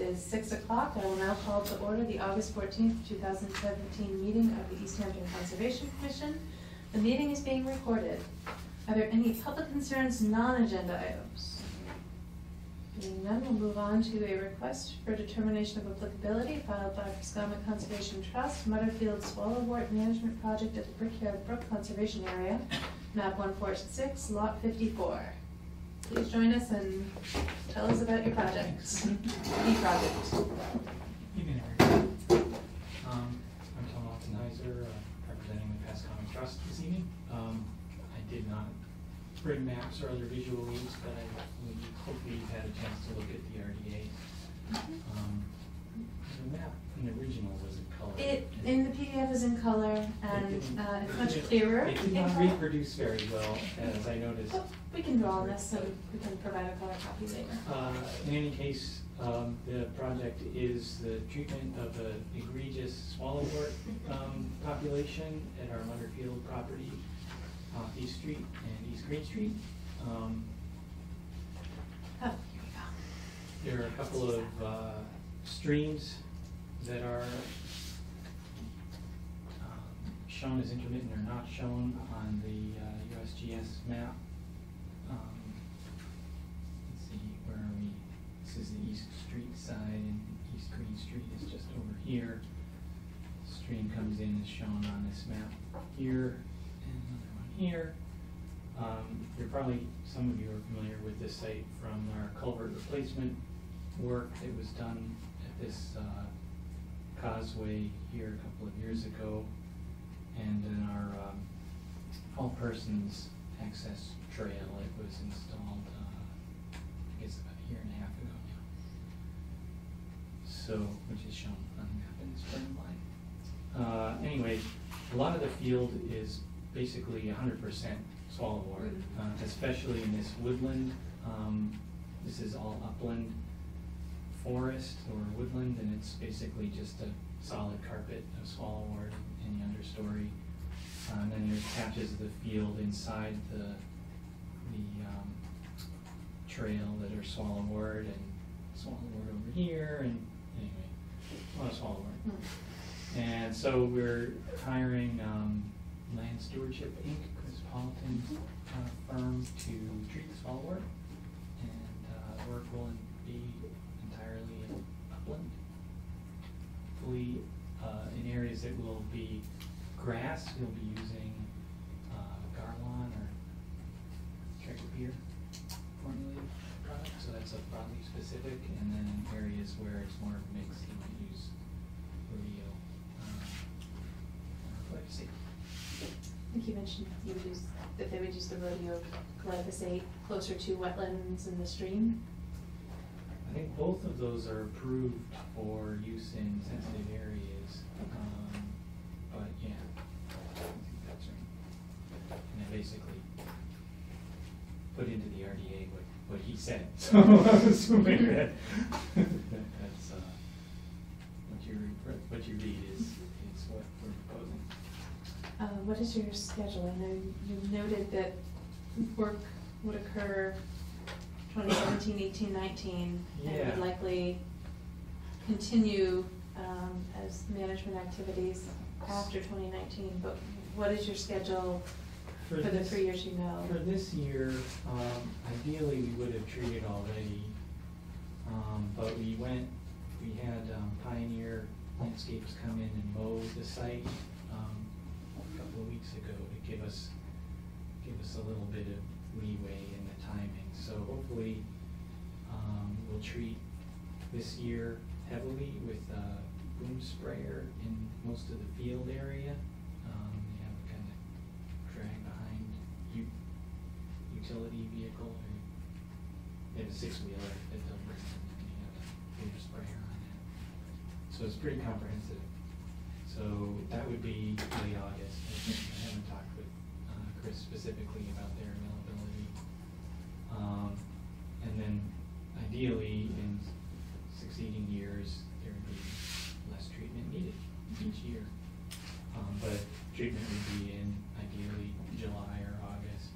is 6 o'clock. I will now call to order the August 14th, 2017 meeting of the Easthampton Conservation Commission. The meeting is being recorded. Are there any public concerns, non-agenda items? Being none, we'll move on to a request for determination of applicability filed by Prescomic Conservation Trust, Mutterfield Swallowwort Management Project at the Brickyard Brook Conservation Area, map 146, lot 54. Please join us and tell us about your project. The project. Evening, everybody. I'm Tom Altenizer, representing the Prescomic Trust this evening. I did not bring maps or other visual aids, but hopefully you've had a chance to look at the RDA. The map in the original was in color. In the PDF is in color, and it's much clearer. It did not reproduce very well, as I noticed. Well, we can draw on this and we can provide a color copy later. In any case, the project is the treatment of the egregious swallowwort population at our Mutterfield property off East Street and East Green Street. Oh, here we go. There are a couple of streams that are shown as intermittent or not shown on the USGS map. Let's see, where are we? This is the East Street side, and East Green Street is just over here. The stream comes in as shown on this map here, and another one here. Some of you are familiar with this site from our culvert replacement work that was done at this causeway here a couple of years ago, and in our all persons access trail. It was installed, I guess, about a year and a half ago now. So, which is shown on the map in this frame line. Anyway, a lot of the field is basically 100% swallowwort, especially in this woodland. This is all upland forest or woodland, and it's basically just a solid carpet of swallowwort in the understory. And then there's patches of the field inside the trail that are swallowwort, and swallowwort over here, and anyway, a lot of swallowwort. And so we're hiring Land Stewardship Inc., Chris Paulton's firm, to treat the swallowwort, and work will be entirely upland, fully in areas that will be grass. We'll be using Garlon or Tractor formulated product, so that's a broadly specific, and then in areas where it's more mixed, you might use rodeo glyphosate. I think you mentioned that they would use the rodeo glyphosate closer to wetlands in the stream. I think both of those are approved for use in sensitive areas, but yeah, I think that's right. And I basically put into the RDA what he said, so I'm assuming that that's what you read is what we're proposing. What is your schedule? I know you noted that work would occur 2017, 18, 19, yeah, and would likely continue as management activities after 2019. But what is your schedule for the 3 years you know? For this year, ideally we would have treated already, but we had Pioneer Landscapes come in and mow the site a couple of weeks ago to give us a little bit of leeway in the timing. So hopefully we'll treat this year heavily with a boom sprayer in most of the field area. They have a kind of drag behind utility vehicle. They have a 6-wheeler that they'll bring in, and they have a boom sprayer on it. So it's pretty comprehensive. So that would be late August. I haven't talked with Chris specifically about their availability. And then ideally in succeeding years there would be less treatment needed each year. But treatment would be in ideally July or August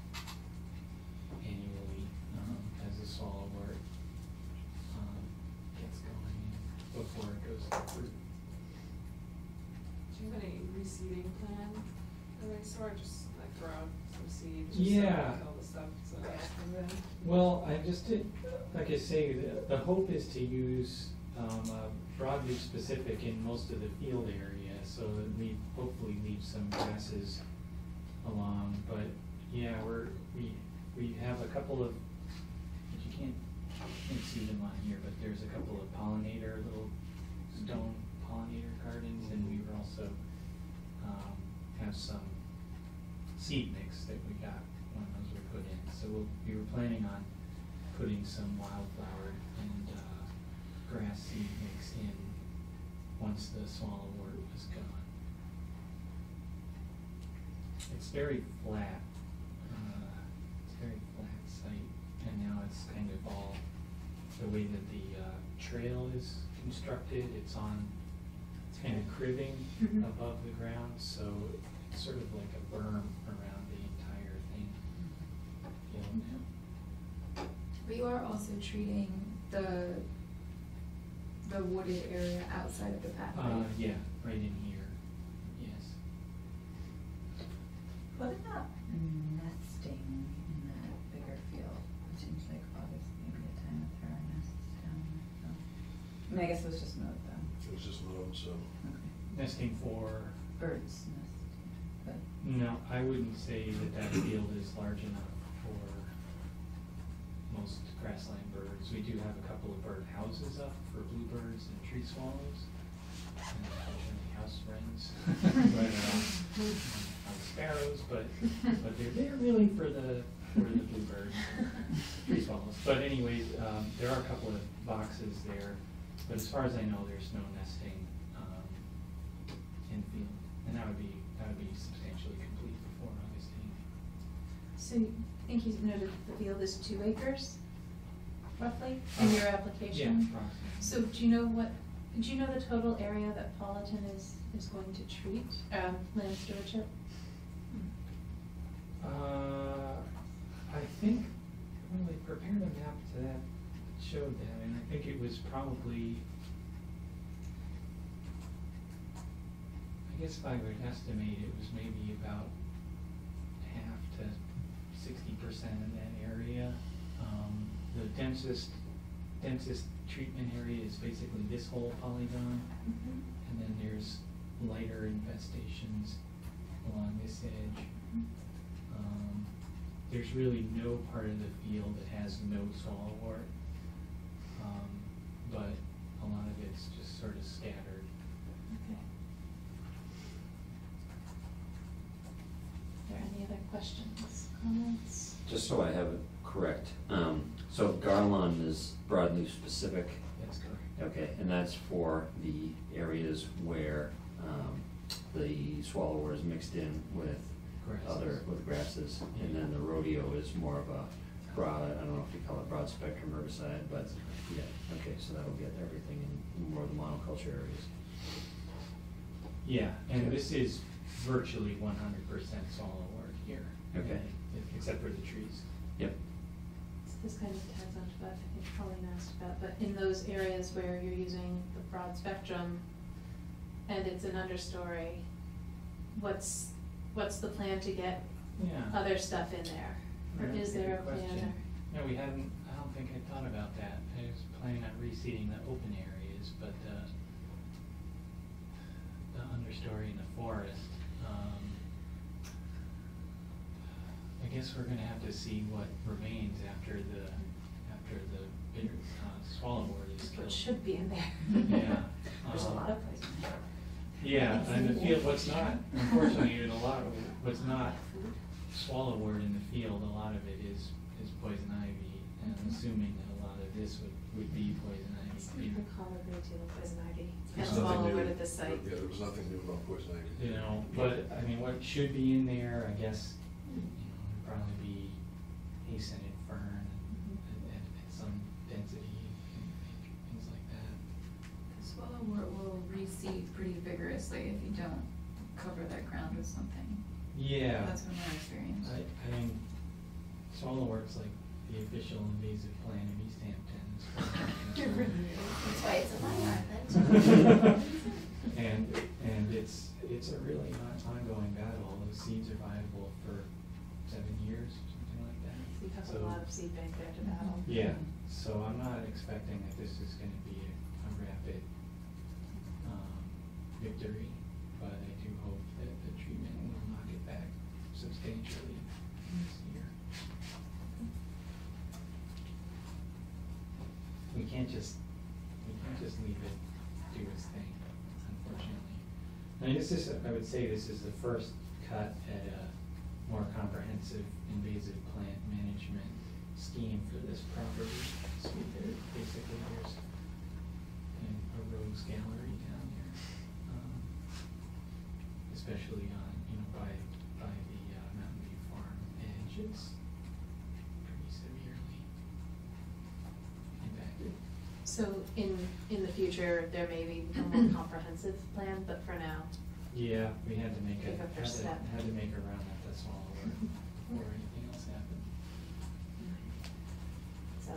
annually as the swallowwort gets going. goes through. Do you have any reseeding plan of any sort, just like throw out some seeds? Yeah. All the stuff, so that's good. Well, I just did, like I say, the hope is to use broadleaf specific in most of the field area, so that we hopefully leave some grasses along. But yeah, we have a couple of, but you can't see them on here, but there's a couple of pollinator, little stone pollinator gardens, and we were also have some seed mix that we got when those were put in. So we were planning on putting some wildflower and grass seed mix in once the swallowwort was gone. It's very flat. It's a very flat site, and now it's kind of all the way that the trail is constructed. It's kind of cribbing above the ground, so it's sort of like a berm around the entire thing. But you are also treating the wooded area outside of the pathway. Yeah, right in here, yes. What about nesting in that bigger field? It seems like August may be a time to throw our nests down there, so. I mean, I guess it was just mowed though. It was just mowed, so. Okay. Nesting for? Birds nest, but. No, I wouldn't say that field is large enough for most grassland birds. We do have a couple of bird houses up for bluebirds and tree swallows, and occasionally house wrens, but house sparrows. But they're really for the bluebirds, tree swallows. But anyways, there are a couple of boxes there, but as far as I know, there's no nesting in field, and that would be substantially complete before August 8th. So I think you noted the field is 2 acres, roughly, in your application? Yeah, approximately. So do you know the total area that Paulaton is going to treat, land stewardship? I think, when we prepared a map to that, it showed that, and I think it was probably, I guess if I would estimate, it was maybe about half to 60% in that area. The densest treatment area is basically this whole polygon, and then there's lighter infestations along this edge. There's really no part of the field that has no swallowwort, but a lot of it's just sort of scattered. Okay. Are there any other questions, comments? Just so I have it correct, so Garland is broadleaf specific? That's correct. Okay, and that's for the areas where the swallowwort is mixed in with grasses, and then the rodeo is more of a broad, I don't know if you call it broad spectrum herbicide, but yeah, okay, so that'll get everything in more of the monoculture areas. Yeah, and this is virtually 100% swallowwort here. Okay. Except for the trees. Yep. So this kind of tags on to what I think Colleen asked about, but in those areas where you're using the broad spectrum and it's an understory, what's the plan to get other stuff in there? Or Yeah, is there a good plan? question. No, we hadn't, I don't think I thought about that. I was planning on reseeding the open areas, but the understory in the forest, I guess we're gonna have to see what remains after the bitter swallowwort is killed. What should be in there? Yeah. There's a lot of places. Yeah, and the field, unfortunately, what's not swallowwort in the field, a lot of it is poison ivy, and I'm assuming that a lot of this would be poison ivy. Some too. people call it great deal of poison ivy. There's And nothing swallowwort new. at the site. Yeah, there was nothing new about poison ivy. You know, but, I mean, what should be in there, I guess, would probably be Payson and fern at some density and things like that. The swallowwort will reseed pretty vigorously if you don't cover that ground with something. Yeah. That's been my experience. I mean, swallowwort's like the official invasive plant of Easthampton. That's why it's a byproduct. And it's a really ongoing battle. The seeds are viable for 7 years, something like that. You have a lot of seed bank there to battle. Yeah, so I'm not expecting that this is gonna be a rapid victory, but I do hope that the treatment will knock it back substantially this year. We can't just leave it do its thing, unfortunately. I mean, I would say this is the first cut at a more comprehensive invasive plant management scheme for this property. So basically there's a rose gallery down here, especially on, by the Mountain View Farm edge, it's pretty severely impacted. So in the future, there may be a more comprehensive plan, but for now. Yeah, we had to make Take a first step. had to make a run at this all before anything else happened. So,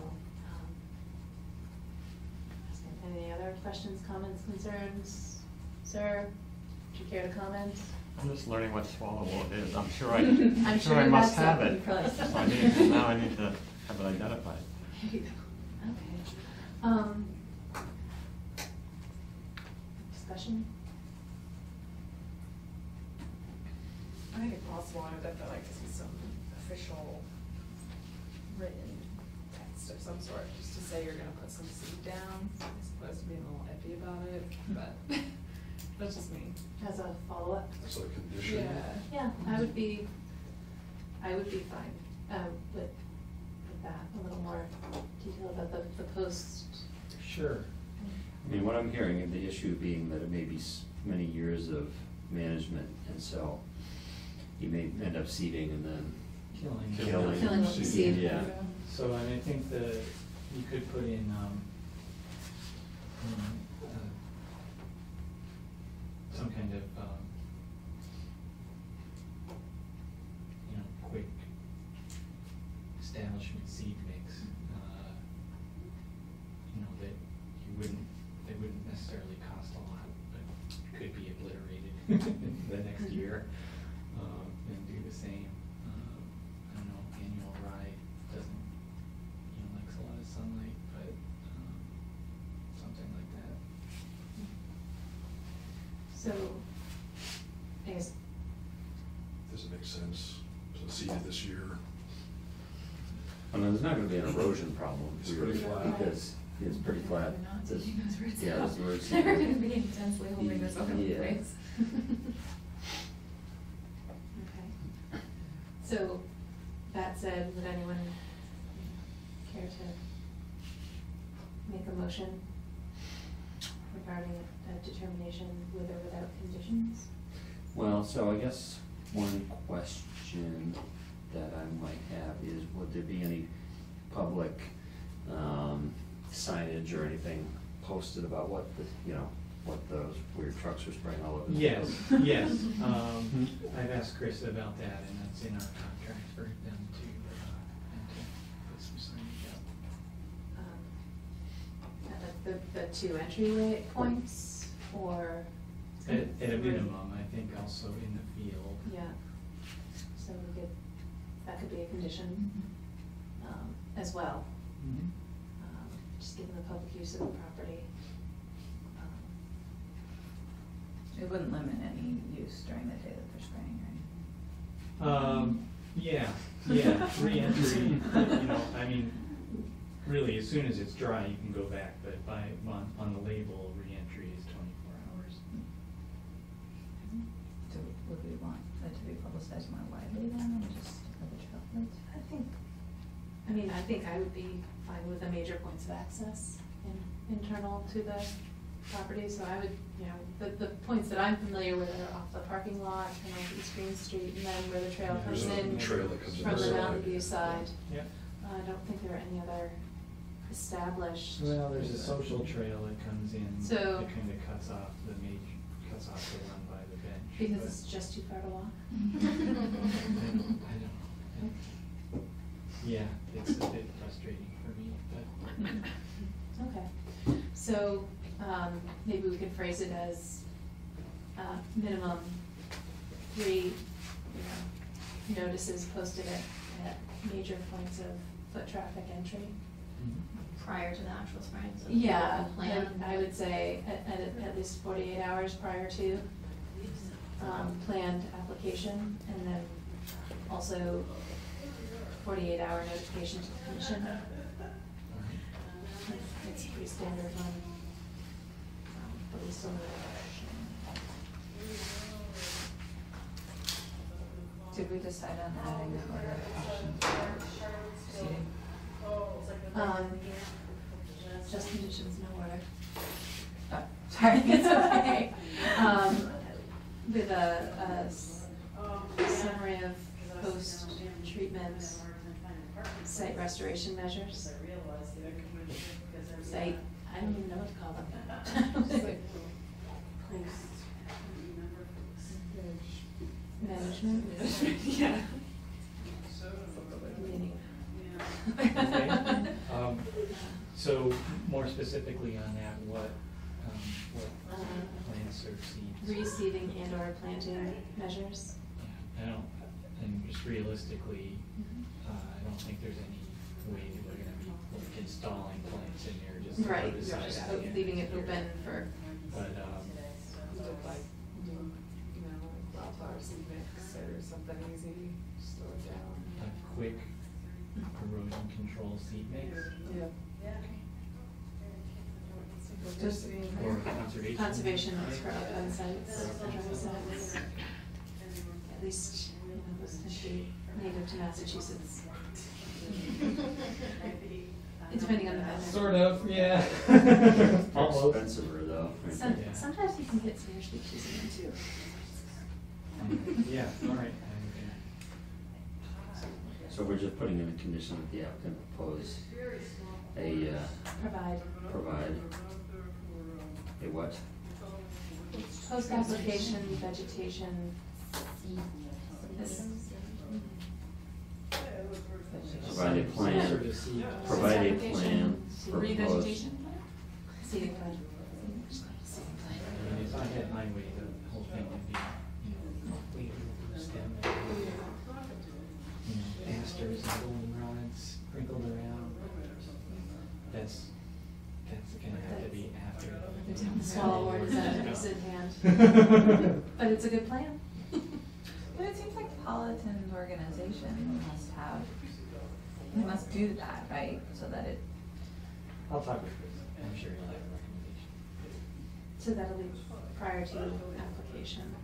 any other questions, comments, concerns? Sir, would you care to comment? I'm just learning what swallowwort is. I'm sure I'm sure I must that's have something it. you probably- So now I need to have it identified. Okay. Discussion? I think it's possible, I'd definitely like to see some official written text of some sort, just to say you're gonna put some seed down, as opposed to being a little iffy about it, but that's just me. As a follow-up? That's a condition. Yeah, I would be fine, with that, a little more detail about the post. Sure. I mean, what I'm hearing, the issue being that it may be many years of management, and so you may end up seeding and then Killing. Killing what you see. Yeah. So, and I think you could put in, some kind of, quick establishment seed mix, they wouldn't necessarily cost a lot, but could be obliterated the next year, and do the same. I don't know, annual rye doesn't, likes a lot of sunlight, but, something like that. So, I guess, Does it make sense? So seeded this year. I mean, there's not gonna be an erosion problem. It's pretty flat. Because it's pretty flat. They're not There's- taking those roots yeah, out. there's roots. They're gonna be intensely holding this up in Yeah. place. okay. So, that said, would anyone care to make a motion regarding a determination with or without conditions? Well, so I guess one question that I might have is, would there be any public signage or anything posted about what what those weird trucks are spraying all over the Yes, field? yes. I've asked Chris about that, and that's in our contract for them to put some signage up. The two entryway points, or? At a minimum, I think also in the field. Yeah, so that could be a condition, as well, Mhm. just given the public use of the property. It wouldn't limit any use during the day that they're spraying, right? Yeah, re-entry, I mean, really, as soon as it's dry, you can go back, but on the label, re-entry is 24 hours. So would we want that to be publicized more widely then, or just at the trail heads? I think I would be fine with the major points of access internal to the property, so I would, the points that I'm familiar with are off the parking lot, and on East Green Street, and then where the trail Yeah, comes there's a in trail that comes in from this the side. Mountain View side. Yeah. I don't think there are any other established. Well, there's a social trail that comes in, So- that kind of cuts off the run by the bench. Because but- it's just too far to walk? I don't know. Yeah, it's a bit frustrating for me, but. Okay, so maybe we could phrase it as, minimum 3, notices posted at major points of foot traffic entry. Prior to the actual spraying, so. Yeah, Plan. I would say at least 48 hours prior to, planned application, and then also 48-hour notification to the commission. It's pretty standard one, but we still need Did we decide on adding the order of options for seating? just conditions, no order. Oh, sorry. It's okay. With a summary of post-treatment site restoration measures. Site, I don't even know what to call them. Management? Yeah. Meaning. Okay. So more specifically on that, what plants or seeds? Reseeding and/or planting measures. Yeah, and just realistically, I don't think there's any way that we're gonna be like installing plants in there just to Right, put aside just at the end leaving of it the year. open for. But, Like, wildflower seed mix or something easy, slow it down. a quick erosion control seed mix Yeah. Just or conservation. Conservation is for upland sites, for dry sites. At least, those tend to be native to Massachusetts. Depending on the vendor. Sort of, yeah. Almost. Expensive though. Yeah. Sometimes you can get some species in them too. Yeah, all right. So we're just putting in a condition that the applicant propose provide a what? Post-application vegetation. Provide a plan, provide a plan for proposed. Revegetation. Seeding plan. I mean, if I had my way, the whole thing would be, completely stem, asters and goldenrods sprinkled around. That's gonna have to be after. The swallowwort is at hand. But it's a good plan. But it seems like Politan's organization must have, they must do that, right? So that it, I'll talk with Chris, I'm sure he'll have a recommendation. So that'll be prior to application.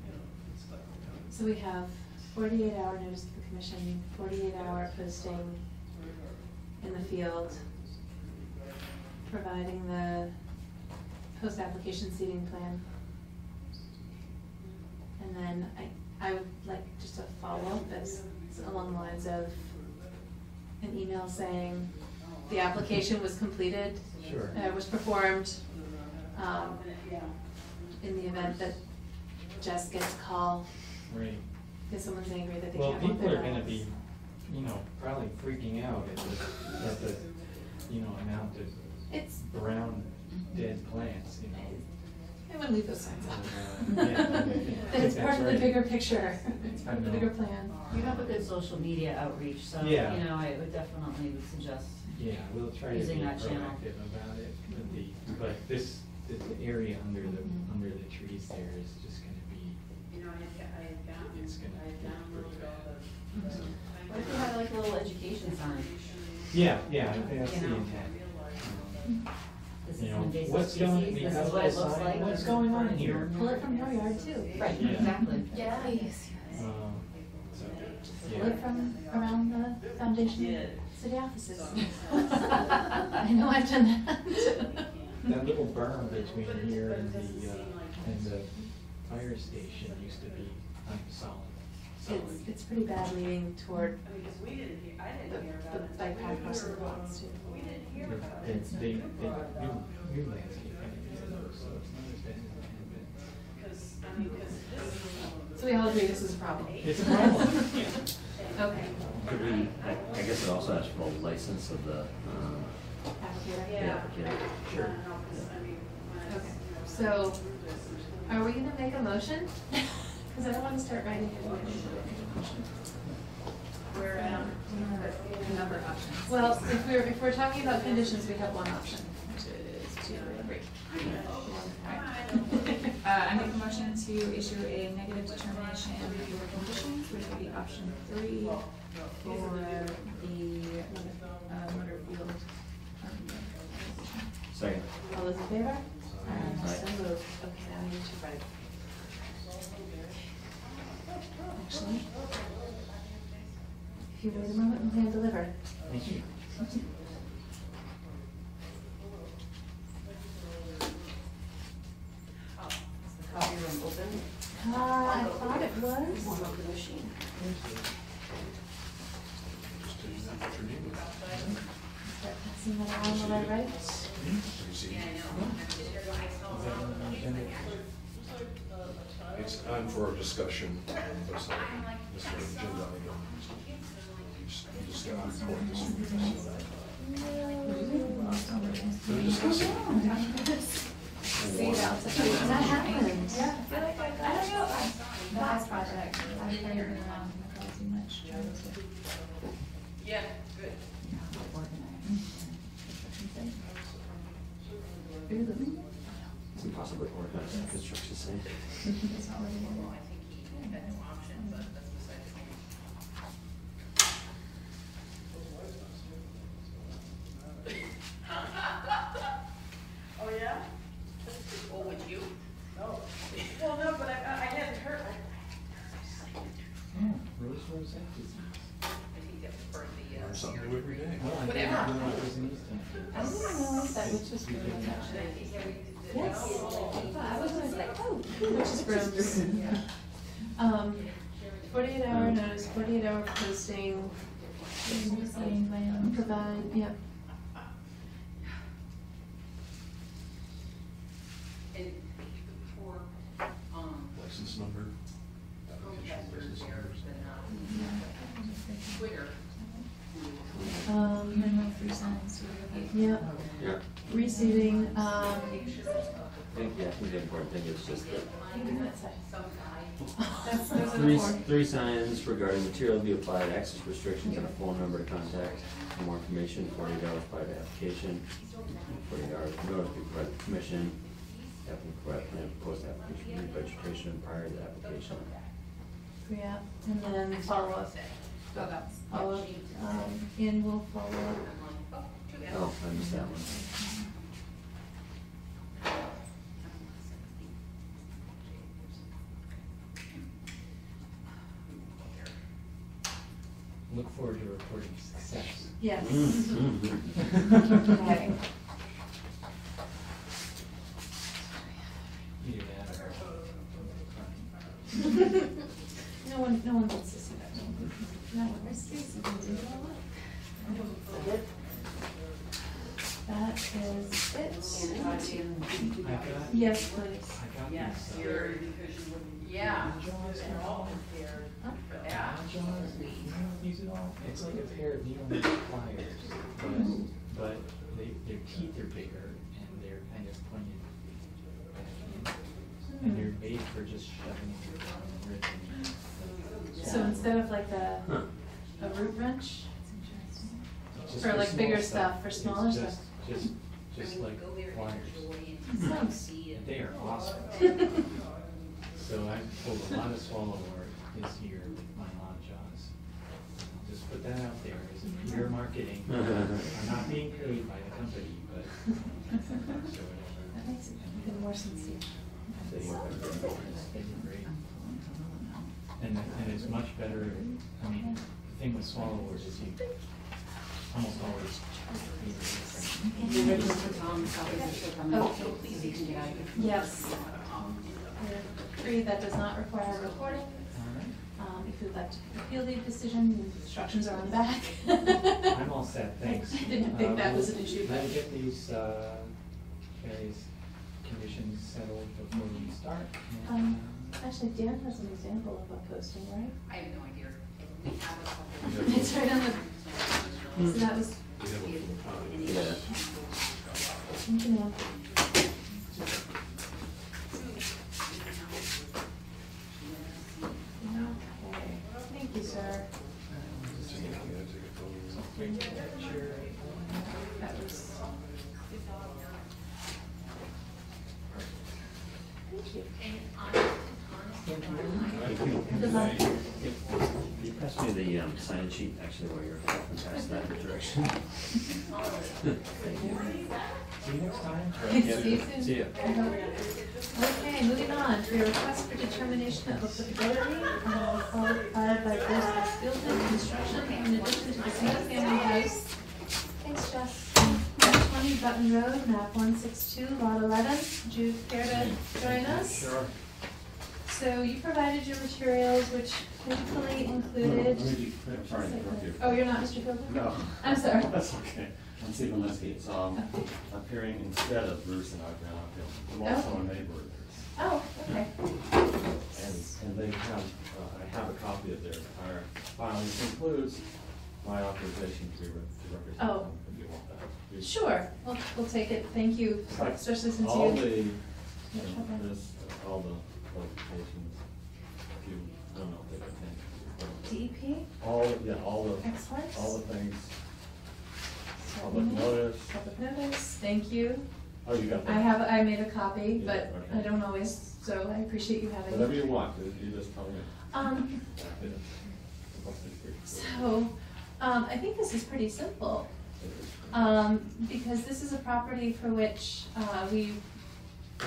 So we have 48-hour notice to the commission, 48-hour posting in the field, providing the post-application seating plan. And then I would like just a follow-up that's along the lines of an email saying the application was completed. Sure. Was performed, in the event that Jess gets a call, Right. because someone's angry that they Well, can't walk people their are gonna dogs. be, probably freaking out at the, amount of It's, brown dead plants, I wouldn't leave those signs up. Yeah. It's part of the That's right. bigger picture, it's part of the I know. bigger plan. You have a good social media outreach, so, Yeah. I would definitely suggest. Yeah, we'll try to be Using that channel. proactive about it, but this area under the trees there is just gonna be, it's gonna be pretty bad. So, What if you had like a little education sign? Yeah, I think that's the You know. intent. This is You know, an invasive what's going, species, we this got is a what it little looks sign, like. what's this is going on for here? Pull it from your yard too. Right, Yeah. exactly. Yeah, yes, Um, so, Pull yeah. it from around the foundation city offices. I know I've done that. That little berm between here and the fire station used to be solid. It's pretty bad leading toward the bike path across the lots too. They got new landscaping, so it's not as bad as it had been. So we all agree this is a problem. It's a problem, yeah. Okay. Could we, I guess it also asks for a license of the Applicator. applicant. Sure. Okay. So, are we gonna make a motion? Because I don't want to start writing it. We're, A number of options. Well, if we're talking about conditions, we have one option, which is 2 or 3. I make a motion to issue a negative determination for conditions, which would be option 3 for the motor field. Second. All those in favor? Aye. So moved. Okay, now we need to write. Actually, if you wait a moment, we can deliver. Thank you. Is the copy room open? I thought it was. Warm up the machine. Just do that, what's your name? Start passing that around while I write. Have you seen it? Is that on the agenda? It's on for our discussion, but it's not, it's not an agenda item. You just got to report this week. So we're discussing. See, that happened. Yeah, I feel like I don't know, the last project, I've carried it around too much, trying to. Yeah, good. It's impossible to organize a construction site. It's not really. Well, I think he had no option, but that's beside the point. Oh, yeah? Oh, would you? No. Well, no, but I hadn't heard. Oh, rosette disease. I think that was part of the. Learn something new every day. Well, I didn't Whatever. know it was in Easthampton. I didn't realize that, which was really much. Yes. I was always like, oh, which is brooms. 48-hour notice, 48-hour posting, Setting plan. provide, yep. And for, License number, application license numbers. Twitter. Minimum 3 signs. Yep, Yeah. reseating, I think the important thing is just that those are the 4. three signs regarding material to be applied, access restrictions, and a phone number to contact. For more information, 48 hours prior to application, 48 hours notice to be provided to commission, applicant provide plan for post-application revegetation prior to the application. Yeah, and then follow-up, Oh, that's. follow-up, annual follow-up. Oh, I missed that one. Look forward to reporting success. Yes. Mm-hmm. Either that or. No one wants to see that. No one wants to see that. That is it. I got. Yes, please. I got Yes, these, you're, because you wouldn't. Yeah. They're all prepared. Yeah. Jaws, you don't use it all. It's like a pair of needle nose pliers, but their teeth are bigger and they're kind of pointed back in. And they're made for just shoving it down and ripping. So instead of like a root wrench, Just for like small bigger stuff, for smaller It's stuff. Just like pliers. Sounds. And they are awesome. So I pulled a lot of swallowwort this year with my Jaws. I'll just put that out there as a pure marketing. I'm not being paid by the company, but so whatever. That makes it even more sincere. They do great. And it's much better, I mean, the thing with swallowwort is you almost always need to The original for Tom's copies are still coming, so please, you can get out of here. Yes. Agree that does not require recording. Alright. If you'd like to appeal the decision, the instructions are on the back. I'm all set, thanks. I didn't think that was an issue, We'll but. get these various conditions settled before we start. and, Actually, Dan has an example of a posting, right? I have no idea. We have a couple. It's right on the, so that was, We have one from the county. Yeah. you know, Thank you. Thank you. Good luck. Could you pass me the sign sheet, actually, while you're past that direction? Thank you. See you next time. See you soon. See ya. Okay, moving on to your request for determination of applicability, followed by Bruce Easthampton Construction in addition to the single-family house. Thanks, Jess. 20 Button Road, map 162, lot 11. Would you care to join us? Sure. So you provided your materials, which thankfully included. I'm sorry to interrupt you. Oh, you're not Mr. Fielder? No. I'm sorry. That's okay. I'm Stephen Linsky. So I'm appearing instead of Bruce and Audrey. I'm also a neighbor of theirs. Oh, okay. And they have, I have a copy of their entire file, which includes my authorization to represent Oh. them, if you want that. Sure, we'll take it. Thank you, Like, especially since all you. all the qualifications, if you, I don't know if they can. DEP? All the. Excellent. All the things. Public notice. Public notice, thank you. Oh, you got that? I made a copy, Yeah, but okay. I don't always, so I appreciate you having it. Whatever you want, you just tell me. So, I think this is pretty simple. Because this is a property for which, we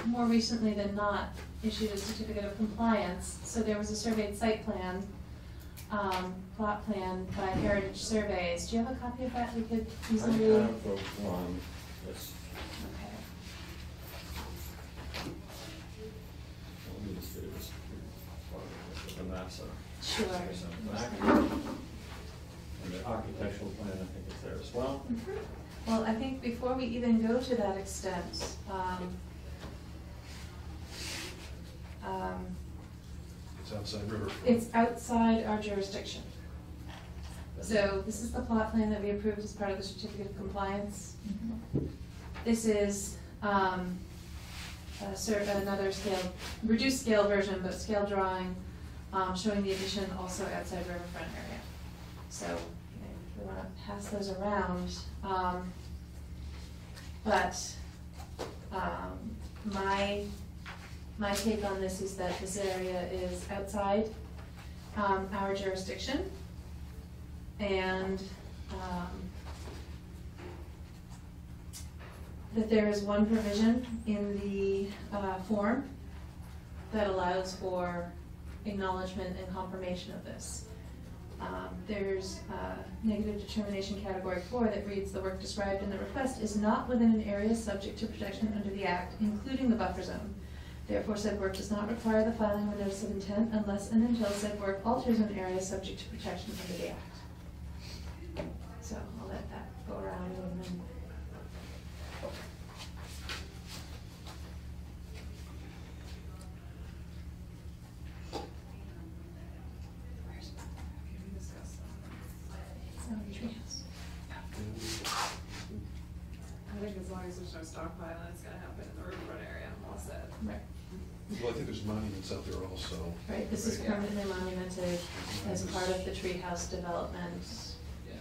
more recently than not issued a certificate of compliance. So there was a surveyed site plan, plot plan by Heritage Surveys. Do you have a copy of that we could I easily? have the one, that's, Okay. let me just do this. The maps are. Sure. there's some back. And the architectural plan, I think is there as well. Mhm. Well, I think before we even go to that extent, It's outside Riverfront. it's outside our jurisdiction. So this is the plot plan that we approved as part of the certificate of compliance. This is another scale, reduced scale version, but scale drawing, showing the addition also outside riverfront area. So we want to pass those around. But my take on this is that this area is outside our jurisdiction. And that there is one provision in the form that allows for acknowledgement and confirmation of this. There's negative determination category 4 that reads, the work described in the request is not within an area subject to protection under the Act, including the buffer zone. Therefore, said work does not require the filing of a notice of intent unless and until said work alters an area subject to protection under the Act. So I'll let that go around and then. I think as long as there's no stockpiling, it's gonna happen in the riverfront area, I'm all set. Right. Well, I think there's monuments out there also. Right, this is Yeah. permanently monumented as part of the treehouse development, Yeah.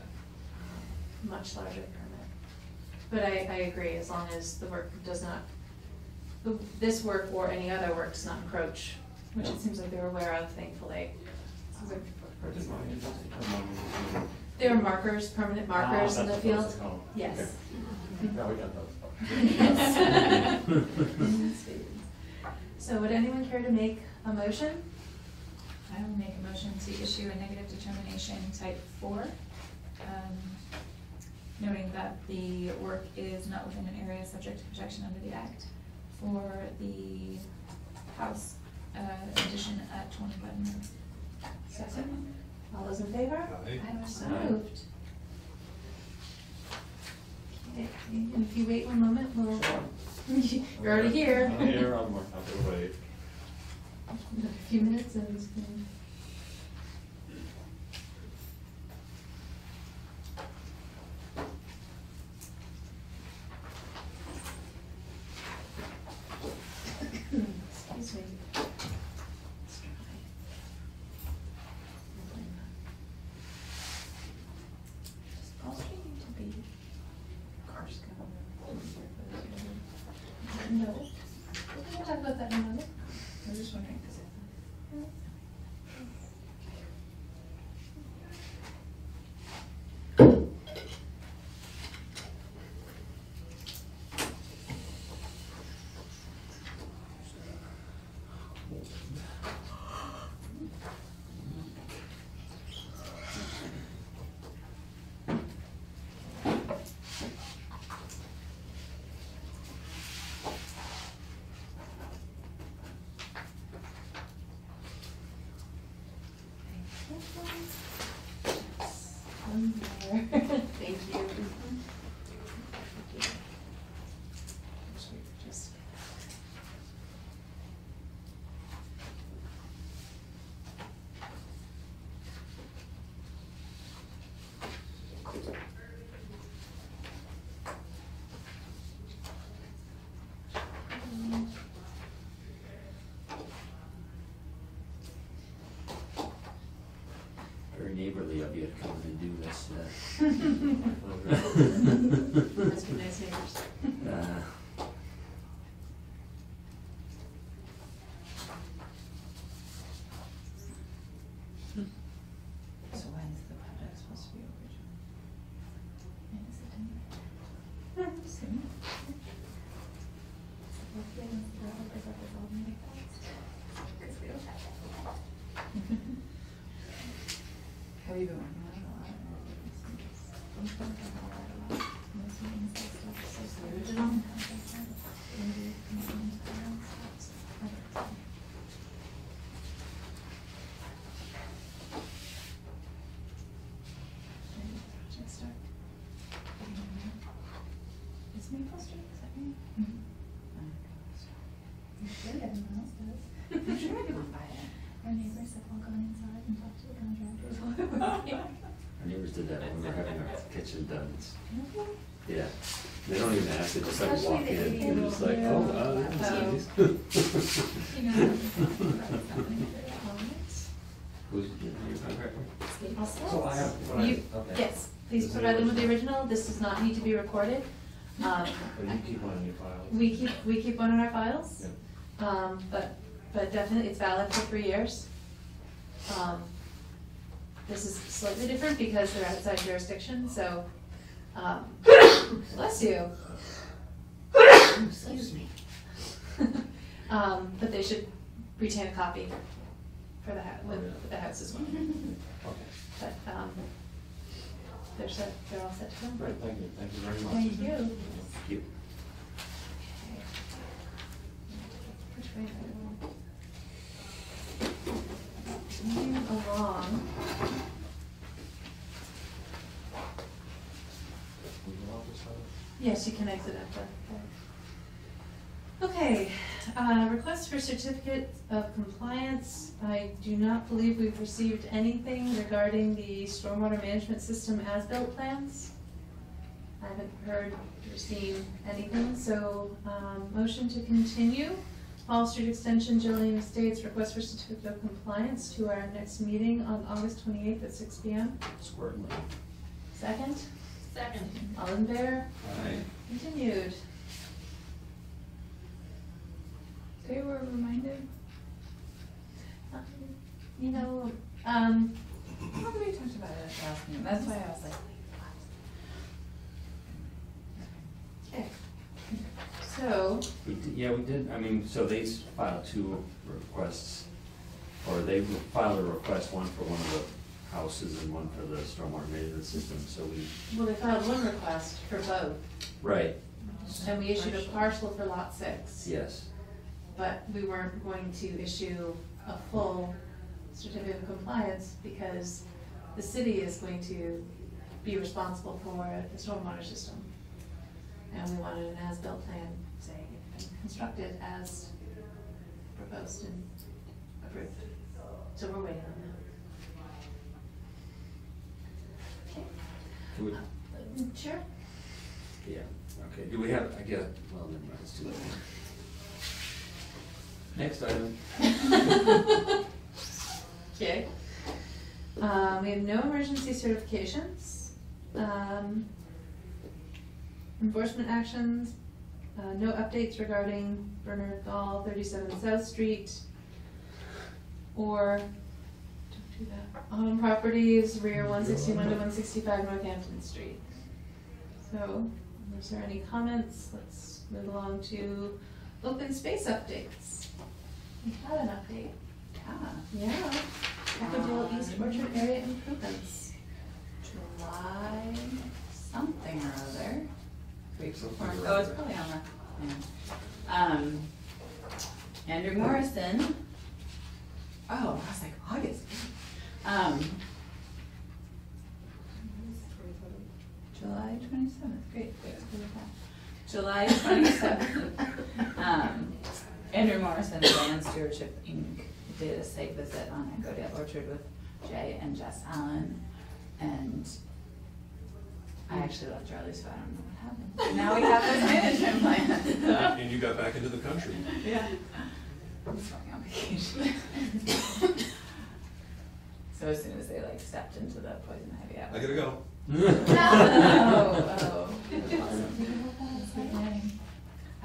much larger permit. But I agree, as long as the work does not, this work or any other work does not encroach, which it seems like they're aware of, thankfully. Seems like there are markers, permanent markers in the that's what those field. are called. Yes. Okay. Yeah, we got those. Yes. So would anyone care to make a motion? I will make a motion to issue a negative determination type 4, noting that the work is not within an area subject to protection under the Act for the house addition at 20 Button Road. Second. All those in favor? Aye. So moved. Okay, and if you wait one moment, we'll, you're already here. I'm here, I'm happy to wait. A few minutes and it's been. Excuse me. Let's try. Does Paul Street need to be cars going? No. We'll talk about that in a minute. One more. Thank you. Just. Very neighborly of you to come and do this. Must be nice neighbors. So when's the project supposed to be over, John? And is it in- Soon. Hopefully once the developers are resolving their thoughts. 'Cause we don't have that. Have you been working on it a lot? I'm trying to figure out a lot. Most meetings and stuff, so it's the Original? interview commitment, stuff. Project start. Is me posted, is that me? You should, everyone else does. I'm sure I can buy it. Our neighbors have all gone inside and talked to the contractors while we were here. Our neighbors did that when we were having our kitchen done. Yeah, they don't even ask, they just like Especially walk the in, idiot and just like, little- oh, Oh. that's You nice. know, that's happening for that moment. Who's your contractor? All set? So I have, when I, You, okay. yes, please Is it provide them with the original? original. This does not need to be recorded. But you keep one in your files? We keep one in our files. Yeah. But definitely it's valid for 3 years. This is slightly different because they're outside jurisdiction, so, bless you. Excuse me. But they should retain a copy for the with the house as well. Okay. But, they're set, they're all set to go. Great, thank you very much. Thank you. Thank you. Which way do I go? Moving along. We go off this side? Yes, you can exit at the. Okay, request for certificate of compliance. I do not believe we've received anything regarding the stormwater management system as-built plans. I haven't heard or seen anything, so, motion to continue. Hall Street Extension, Gillian Estates, request for certificate of compliance to our next meeting on August 28th at 6 p.m. Squirtly. Second, Second. all in favor? Aye. Continued. They were reminded. You know, Well, we talked about it last meeting, that's why I was like. okay. So, Yeah, we did, I mean, so they filed 2 requests, or they filed a request, one for one of the houses and one for the stormwater management system, so we. well, they filed one request for both, Right, and we issued a partial for lot 6. yes, But we weren't going to issue a full certificate of compliance because the city is going to be responsible for the stormwater system. And we wanted an as-built plan saying it's been constructed as proposed and approved. So we're waiting on that. Okay. do we, Sure. yeah, okay, do we have, I guess, well, never mind, it's too late. Next item. Okay. We have no emergency certifications. Enforcement actions, no updates regarding Bernard Gall, 37 South Street, or, don't do that, on properties rear 161 to 165 Northampton Street. So, unless there are any comments, let's move along to open space updates. We had an update. Yeah. Yeah. Echo East Orchard area improvements. July something or other. Week Something before. or Oh, it's other. probably on the, Andrew Morrison. Oh, I was like, August. July 27th, great. July 27th. Andrew Morrison of Land Stewardship Inc. did a site visit on Echo Orchard with Jay and Jess Allen, and I actually left early, so I don't know what happened. Now we have this management plan. And you got back into the country. Yeah. I'm just going on vacation. So as soon as they like stepped into the poison ivy, I gotta go. Oh.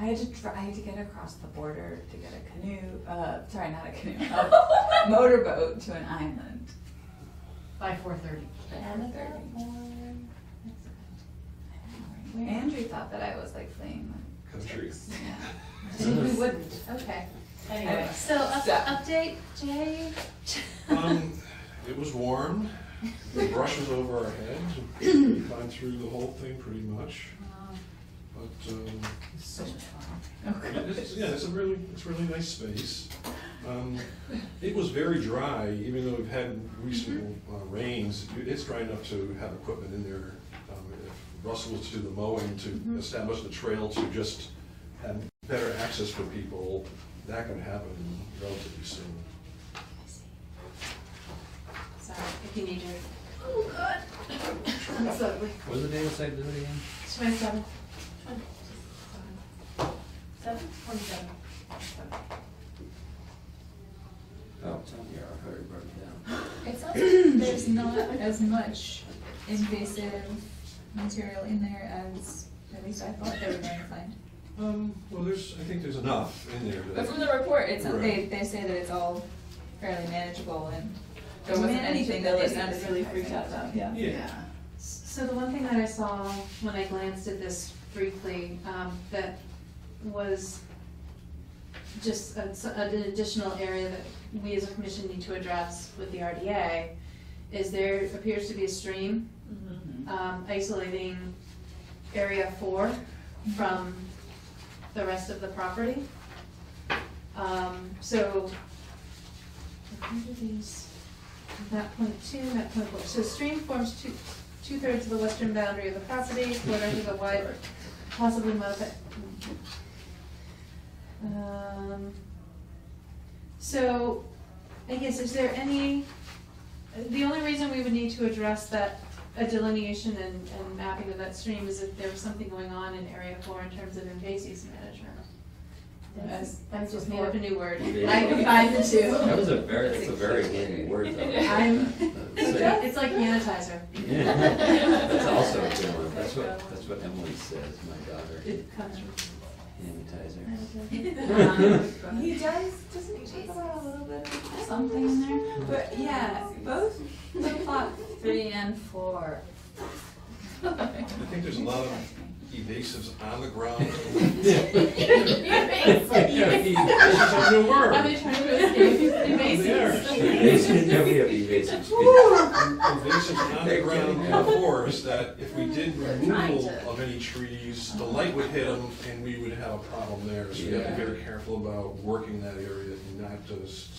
I had to get across the border to get a canoe, sorry, not a canoe, a motorboat to an island. By 4:30. Andrew thought that I was like fleeing. Country. Yeah. We wouldn't, okay. Anyway. So, update, Jay? It was warm, the brush was over our heads, we climbed through the whole thing pretty much. But, So much fun. it's a really nice space. It was very dry, even though we've had recent rains, it's dry enough to have equipment in there. If Russell was to do the mowing to establish the trail to just have better access for people, that could happen relatively soon. Sorry, if you need your. Oh, God. That's lovely. What was the date of site visit again? 27. 7:27. Oh, it's on here, I already wrote it down. It sounds like there's not as much invasive material in there as, at least I thought they were going to find. Well, I think there's enough in there. But from the report, it's, Right. they say that it's all fairly manageable and there wasn't anything that they sounded really freaked out about, yeah. Yeah. So the one thing that I saw when I glanced at this briefly, that was just an additional area that we as a commission need to address with the RDA, is there appears to be a stream isolating area 4 from the rest of the property. So, under these, map point 2, map point 4. So stream forms two-thirds of the western boundary of the property, quarter to the wide, possibly modified. So, I guess, is there any, the only reason we would need to address that, a delineation and mapping of that stream is if there was something going on in area 4 in terms of invasives management. I just made up a new word. I combined the two. That was it's a very good word though. It's like sanitizer. Yeah, that's also a good one, that's what Emily says, my daughter. It comes from. Sanitizer. He doesn't he talk about a little bit of something in there? But yeah, both the plot 3 and 4. I think there's a lot of evasives on the ground. Evasives. It's a new word. Are they trying to escape evasives? Yeah, we have evasive species. Invasives on the ground in the forest that if we did removal of any trees, the light would hit them and we would have a problem there. So we have to be very careful about working that area and not just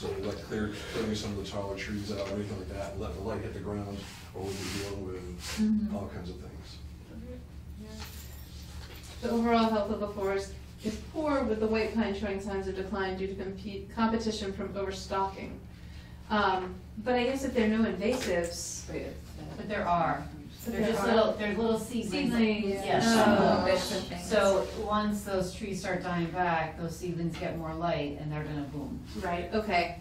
clearing some of the taller trees out or anything like that and let the light hit the ground, or we'll be dealing with all kinds of things. The overall health of the forest is poor, with the white pine showing signs of decline due to competition from overstocking. But I guess if there are no invasives. But there are. But They're there just are. they're little seedlings. Seedlings. Yes. Oh. Bits and things. So once those trees start dying back, those seedlings get more light and they're gonna boom. Right, okay.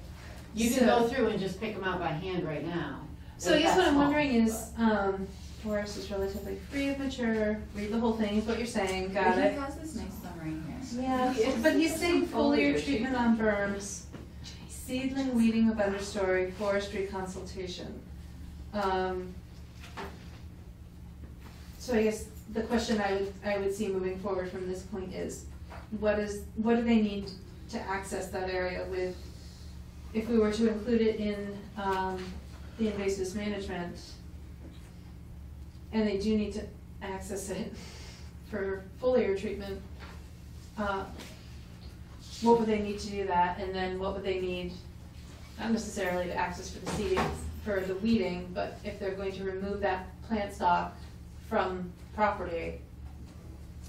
You can go through and just pick them out by hand right now. So I if guess what that's I'm small. wondering is, forest is relatively free of mature, read the whole thing, is what you're saying, got He it. has this nice summary here. Yeah, but he's saying foliar treatment on berms, seedling weeding of understory, forestry consultation. So I guess the question I would see moving forward from this point is, what do they need to access that area with if we were to include it in, the invasive management, and they do need to access it for foliar treatment, what would they need to do that, and then what would they need, not necessarily to access for the seeding, for the weeding, but if they're going to remove that plant stock from property,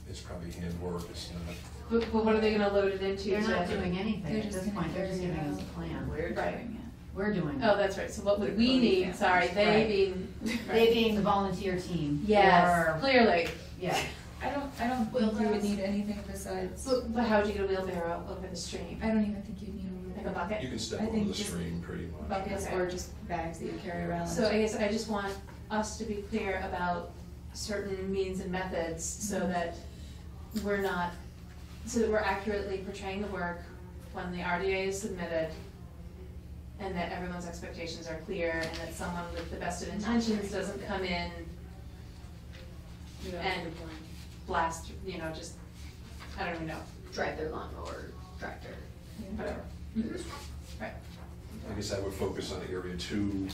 It's probably handwork, it's not. but what are they gonna load it into? They're not to- doing anything They're at just this gonna point, they're just carry it giving us a out. plan. We're Right. doing it. We're doing it. Oh, that's right, so what would The we coding need, families. sorry, they Right. being. They being the volunteer team. Yes, or- clearly, Yeah. I don't think you would need anything besides, but how would you get a wheelbarrow over the stream? I don't even think you'd need a Like a wheelbarrow. bucket? You can step I over think the just stream pretty much. Buckets Okay. or just bags that you carry around. So I guess I just want us to be clear about certain means and methods so that we're not, so that we're accurately portraying the work when the RDA is submitted, and that everyone's expectations are clear, and that someone with the best of intentions doesn't come in and blast, just, I don't even know, Drive their lawnmower, tractor. whatever. Right. I guess I would focus on area 2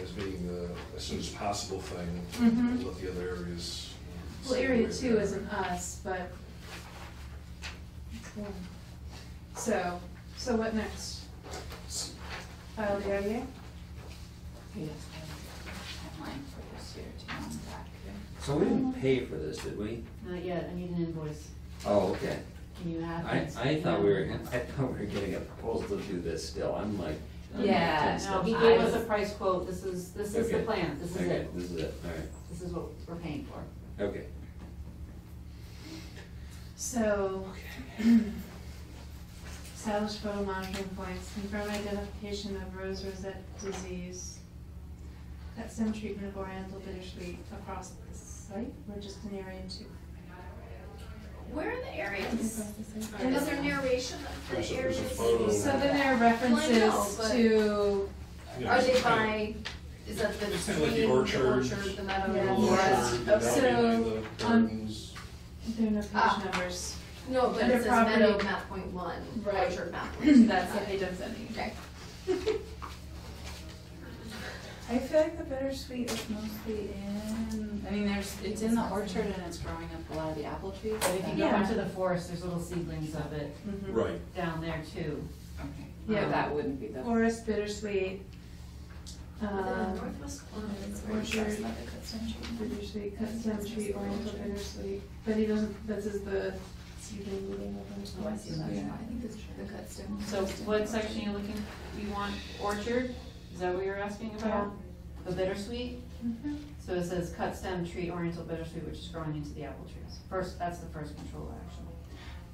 as being the as soon as possible thing, Mhm. and let the other areas. Well, see area where 2 they're isn't at. us, but. So what next? File the RDA? Yes, timeline for this year to on the back here. So we didn't pay for this, did we? Not yet, I need an invoice. Oh, okay. Can you have I this? thought we were getting a proposal to do this still. I'm like. I'm Yeah, tense No, up. he gave us a price quote, this is the Okay. plan, this is Okay, it. this is it, all right. This is what we're paying for. Okay. So. Establish photo monitoring points, confirm identification of rose rosette disease. Cut stem treatment of oriental bittersweet across the site, or just in area 2? Where are the areas? Across the site. Is there narration of There's the a- there's a areas? photo. So then there are Well, I know, references but- to, Yeah, Are they it's by, is that the It's stream, kinda like the the orchard. orchard, the meadow? Yeah. The the little forest? orchard, Okay. down So, behind the gardens. there are no page Ah. numbers. No, but Under it says property. meadow map point 1, Right. orchard map point 2. That's the page I'm sending you. Okay. I feel like the bittersweet is mostly it's in the orchard and it's growing up a lot of the apple trees. But if you go Yeah. into the forest, there's little seedlings of it Mhm. Right. down there too. Okay. Yeah. That wouldn't be the. Forest, bittersweet, Within the northwest corner. It's where it talks about the cut stem treatment. bittersweet, cut stem tree, oriental bittersweet, but he doesn't, this is the seedling meeting of Oh, I see that. Yeah, I think this is the cut stem. So what section you looking, you want orchard? Is that what you're asking about? The bittersweet? Mhm. So it says cut stem tree oriental bittersweet, which is growing into the apple trees. First, that's the first control action.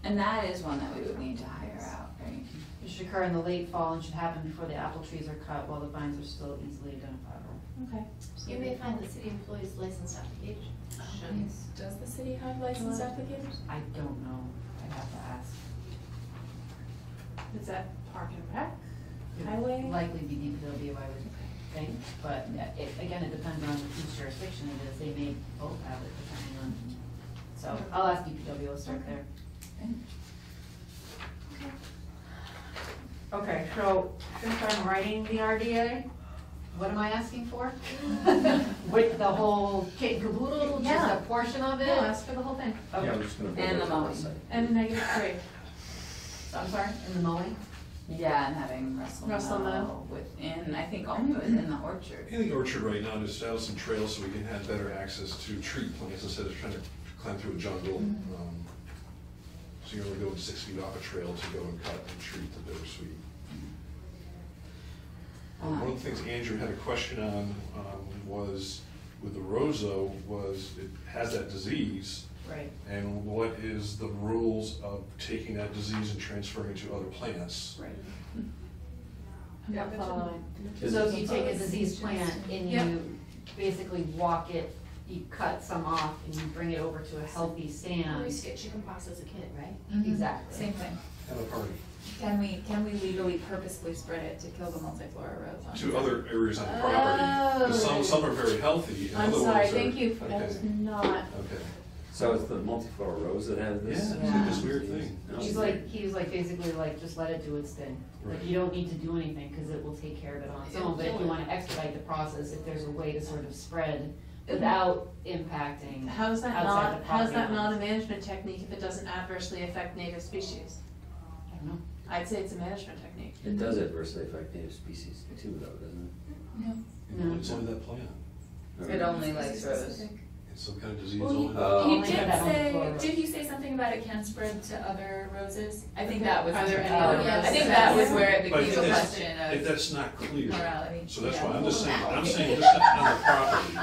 And that is one that we would need to hire out, right? It should occur in the late fall and should happen before the apple trees are cut while the vines are still easily identifiable. Okay. You may find the city employees licensed application. Does the city have licensed applicators? I don't know, I'd have to ask. Is that park and rec? It would Highway? Likely be DPW, I would think, but again, it depends on whose jurisdiction it is, they may both have it depending on. So I'll ask DPW, we'll start there. Okay, so since I'm writing the RDA, what am I asking for? With the whole kit and caboodle, just Yeah. a portion of it? No, ask for the whole thing. Yeah, Okay, we're just gonna. And the build it on mowing. site. And -3. so I'm sorry, in the mowing? Yeah, and having Russell Russell mow. mow within, I think only within the orchard. In the orchard right now, to establish some trails so we can have better access to tree plants instead of trying to climb through a jungle. So you're only going 6 feet off a trail to go and cut and treat the bittersweet. One of the things Andrew had a question on was with the roseau was it has that disease. Right. And what is the rules of taking that disease and transferring it to other plants? Right. I'm not following. So if you take a diseased plant and Yep. you basically walk it, you cut some off and you bring it over to a healthy stand. We used to get chickenpox as a kid, right? Mhm. Exactly. Same thing. Have a party. Can we legally purposely spread it to kill the multiflora rose? To other areas on the property. 'Cause some are very healthy and I'm other sorry, ones are. thank you for, that was Okay. not, Okay. So it's the multiflora rose that has Yeah, this? it's like this weird thing. Oh, He's like, he was like basically like, just let it do its thing. Like, Right. you don't need to do anything, cause it will take care of it on its own, but if you wanna expedite the process, if there's a way to sort of spread without impacting How is that outside not, the how is that property not a lines. management technique if it doesn't adversely affect native species? I don't know. I'd say it's a management technique. It does adversely affect native species too, though, doesn't No. It's only that plant. it? It only likes rose. It's some kind of disease Well, only. Oh. he Only did for that say, one did he say something about it can spread to other roses? I think Okay. that was. Are there any other other roses? I think that was where it But became a it's- question If of that's not clear, morality. so that's Yeah. why I'm saying just on the property.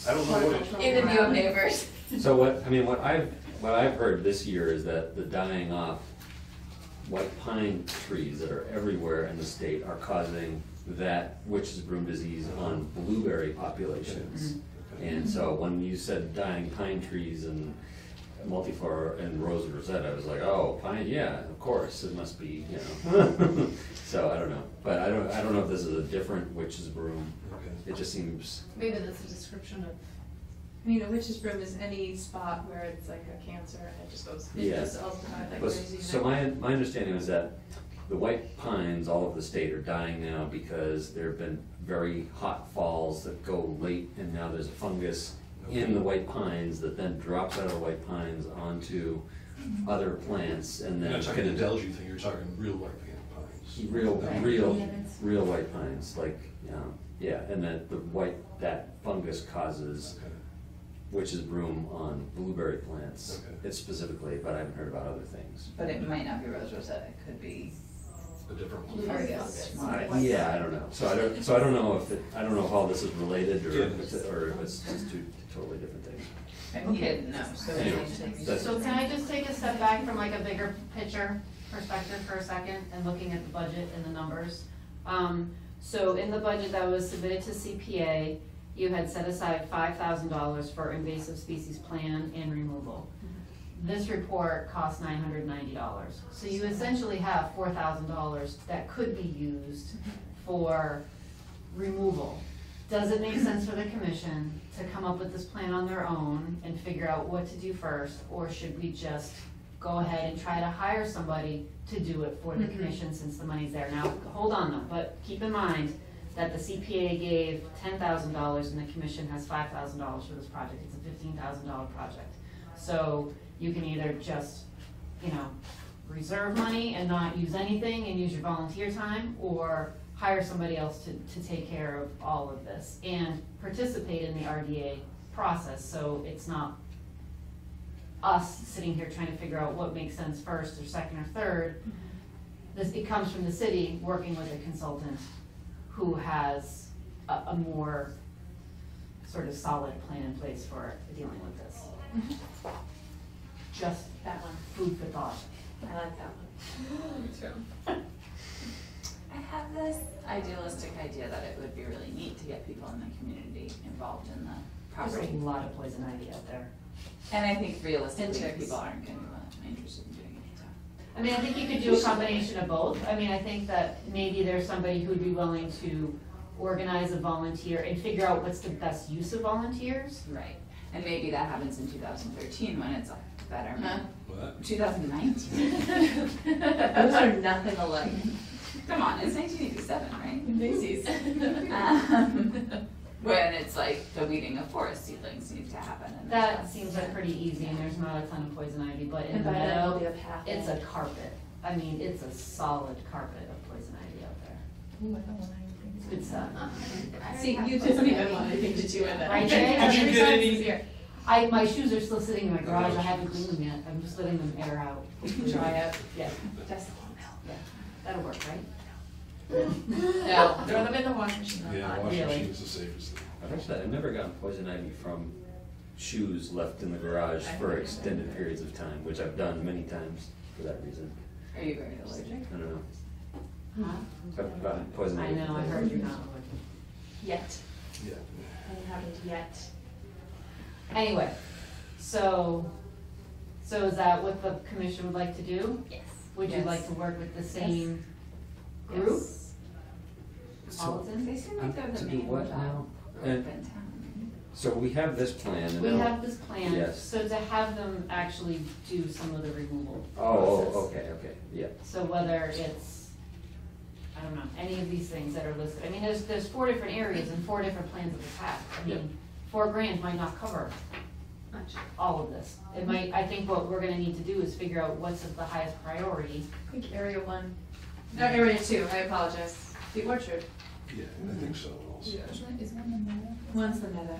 I don't know what it, In the view of neighbors. So what I've heard this year is that the dying off white pine trees that are everywhere in the state are causing that witch's broom disease on blueberry populations. And so when you said dying pine trees and multiflora and rose rosette, I was like, oh, pine, yeah, of course, it must be, you know. So I don't know, but I don't know if this is a different witch's broom. okay. It just seems, Maybe that's a description of. I mean, a witch's broom is any spot where it's like a cancer and it just goes, it Yeah. just ultimately like but, crazy. so my understanding was that the white pines all over the state are dying now because there have been very hot falls that go late, and now there's a fungus in the white pines that then drops out of the white pines onto other plants, and You're then not talking the Delgy thing, you're talking real white pines. real white pines, like, yeah, and then that fungus causes Okay. witch's broom on blueberry plants. Okay. It's specifically, but I haven't heard about other things. But it might not be rose rosette, it could be A different one. fungus. Yeah, I don't know. So I don't know if all this is related, or Yeah. if it's just two totally different things. And he didn't know, so. Anyway, that's- So can I just take a step back from like a bigger picture perspective for a second and looking at the budget and the numbers? So in the budget that was submitted to CPA, you had set aside $5,000 for invasive species plan and removal. This report costs $990. So you essentially have $4,000 that could be used for removal. Does it make sense for the commission to come up with this plan on their own and figure out what to do first? Or should we just go ahead and try to hire somebody to do it for the commission since the money's there? Now, hold on though, but keep in mind that the CPA gave $10,000 and the commission has $5,000 for this project. It's a $15,000 project. So you can either just, reserve money and not use anything and use your volunteer time, or hire somebody else to take care of all of this and participate in the RDA process, so it's not us sitting here trying to figure out what makes sense first or second or third. It comes from the city working with a consultant who has a more sort of solid plan in place for dealing with this. Just That one, food for thought. I like that one. I have this idealistic idea that it would be really neat to get people in the community involved in the There's a property. lot of poison ivy out there. And I think realistically, Ticks. people aren't gonna be interested in doing it, so. I mean, I think you could do a combination of both. I mean, I think that maybe there's somebody who'd be willing to organize a volunteer and figure out what's the best use of volunteers. Right, and maybe that happens in 2013 when it's better. What? 2019. Those are nothing alike. Come on, it's 1987, right? Macy's. When it's like the weeding of forest seedlings needs to happen. And That stuff. seems like pretty easy, and there's not a ton of poison ivy, but in And the by then we'll be meadow, up half. it's a carpet. I mean, it's a solid carpet of poison ivy out there. Ooh, I don't want anything. It's good stuff. See, you just don't even want anything to do with it. Right, Jay? Did you Every get time any- he's here. My shoes are still sitting in my garage. I haven't cleaned them yet. I'm just letting them air out. Dry out. Yeah, Just yeah. That'll work, right? No, throw them in the washing machine. Yeah, washing Really. machine is the safest thing. I've actually, I've never gotten poison ivy from shoes left in the garage for extended periods of time, which I've done many times for that reason. Are you very allergic? I don't know. Huh? I've gotten poison I ivy. know, I heard you're not looking. Yet. Yeah. Hasn't happened yet. Anyway, so is that what the commission would like to do? Yes. Would you Yes. like to work with the same group? All of them? They seem like they're To the do main what job now? group in town. So we have this plan and We now- have this plan, Yes. so to have them actually do some of the removal Oh, process. okay, yeah. So whether it's, I don't know, any of these things that are listed, I mean, there's 4 different areas and 4 different plans that we have. I Yeah. mean, $4,000 might not cover all of this. It might, I think what we're gonna need to do is figure out what's of the highest priority. I think area 1, no, area 2, I apologize. The orchard. Yeah, I think so also. Is one in there? One's the meadow.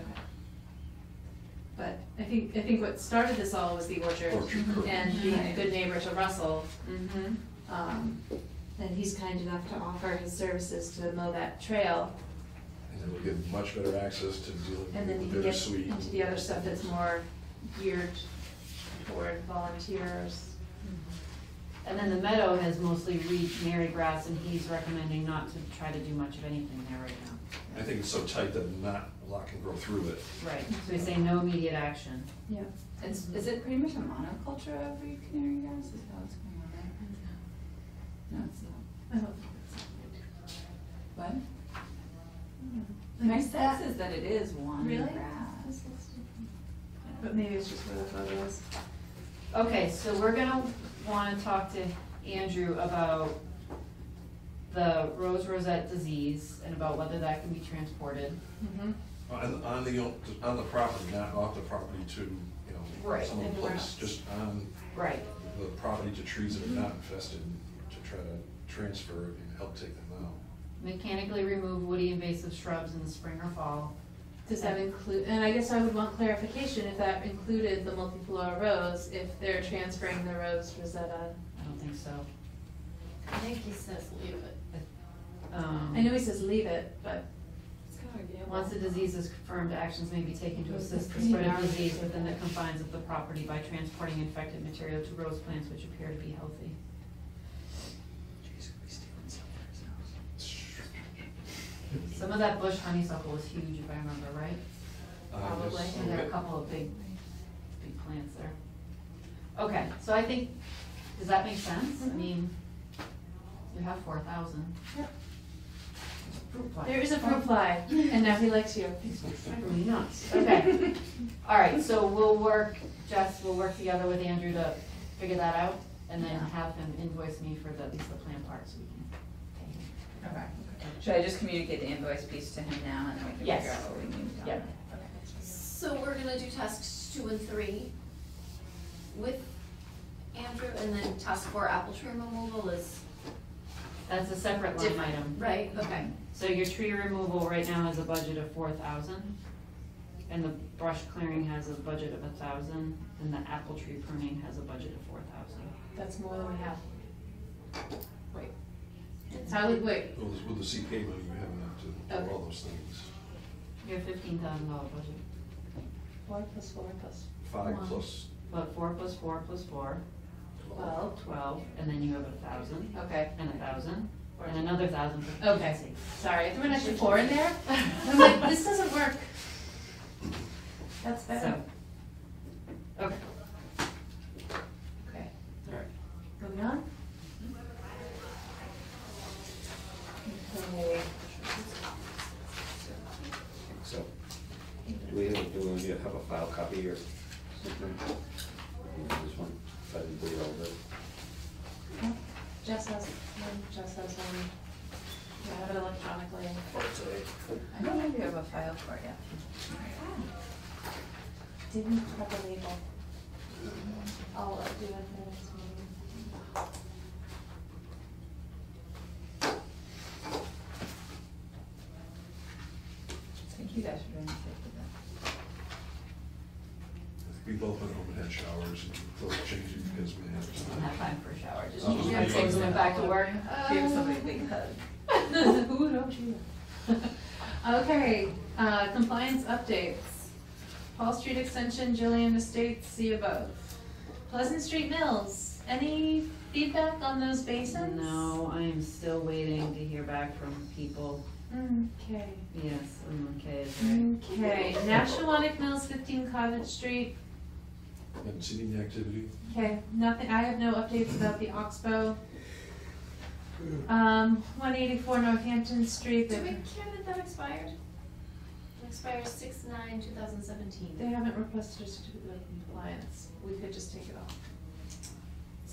But I think what started this all was the orchard Orchard, correct. and being a good neighbor to Russell. Mm-hmm. And he's kind enough to offer his services to mow that trail. And then we'll get much better access to dealing And then with you the can get bittersweet. into the other stuff that's more geared toward volunteers. And then the meadow has mostly reed Mary grass, and he's recommending not to try to do much of anything there right now. I think it's so tight that not a lot can grow through it. Right, so he's saying no immediate action. Yeah. Is it pretty much a monoculture of reed canary grass, is that what's going on there? No, it's not. I don't think it's. What? Like My that- sense is that it is one Really? grass. But maybe it's just where the photo is. Okay, so we're gonna wanna talk to Andrew about the rose rosette disease and about whether that can be transported. Mm-hmm. On the property, not off the property to, you know, Right, some other and place, around. just on Right. the property to trees that are not infested, to try to transfer and help take them out. Mechanically remove woody invasive shrubs in the spring or fall. Does that include, and I guess I would want clarification if that included the multiflora rose, if they're transferring the rose rosetta. I don't think so. I think he says leave it. I know he says leave it, but It's kind of a gamble. Once the disease is confirmed, actions may be taken to assist the Pretty spread of gnarly. disease within the confines of the property by transporting infected material to rose plants which appear to be healthy. Some of that bush honeysuckle was huge, if I remember right. Probably, and there are a couple of big plants there. Okay, so I think, does that make sense? I mean, you have 4,000. Yep. Fruit fly. there is a fruit fly, and now he likes you. Really nuts. Okay. All right, so we'll work, Jess, we'll work together with Andrew to figure that out, and then have him invoice me for at least the plan part, so we can pay him. Okay. Should I just communicate the invoice piece to him now and then we can Yes. figure out what we need to do? Yep. Okay. So we're gonna do tasks 2 and 3 with Andrew, and then task 4 apple tree removal is That's a separate line different, item. right? Okay. So your tree removal right now has a budget of 4,000, and the brush clearing has a budget of 1,000, and the apple tree pruning has a budget of 4,000. That's more than we have. Wait. How, wait, With the CK money, you have enough to Okay. do all those things. You have $15,000 budget. 4 plus 4 plus 5 1. plus, But 4 plus 4 plus 4, 12. 12, and then you have 1,000, Okay. and 1,000, and another 1,000 for Okay. agency. Sorry, I threw an extra 4 in there. I'm like, this doesn't work. That's better. So, okay. Okay. All right. Moving on. Okay. So, do we have a file copy or something? This one, if I didn't delete all of it. Jess has one, Jess has one. Yeah, I have it electronically. I don't know if you have a file for it yet. Didn't put the label. I'll do it for the next meeting. Thank you guys for doing this. we both went home and had showers and clothes changing because we didn't have Don't have time. time for a shower, just Oh, usually okay. takes them back to work. Give somebody a big hug. Who don't you? Okay, compliance updates. Paul Street Extension, Gillian Estates, see above. Pleasant Street Mills, any feedback on those basins? No, I am still waiting to hear back from people. Okay. Yes, okay, is right. Okay, Nashawanic Mills, 15 Cottage Street. Haven't seen any activity. Okay, nothing, I have no updates about the Oxbow. 184 Northampton Street. Did we care that that expired? expires 6/9/2017. They haven't requested a certificate of compliance, we could just take it off.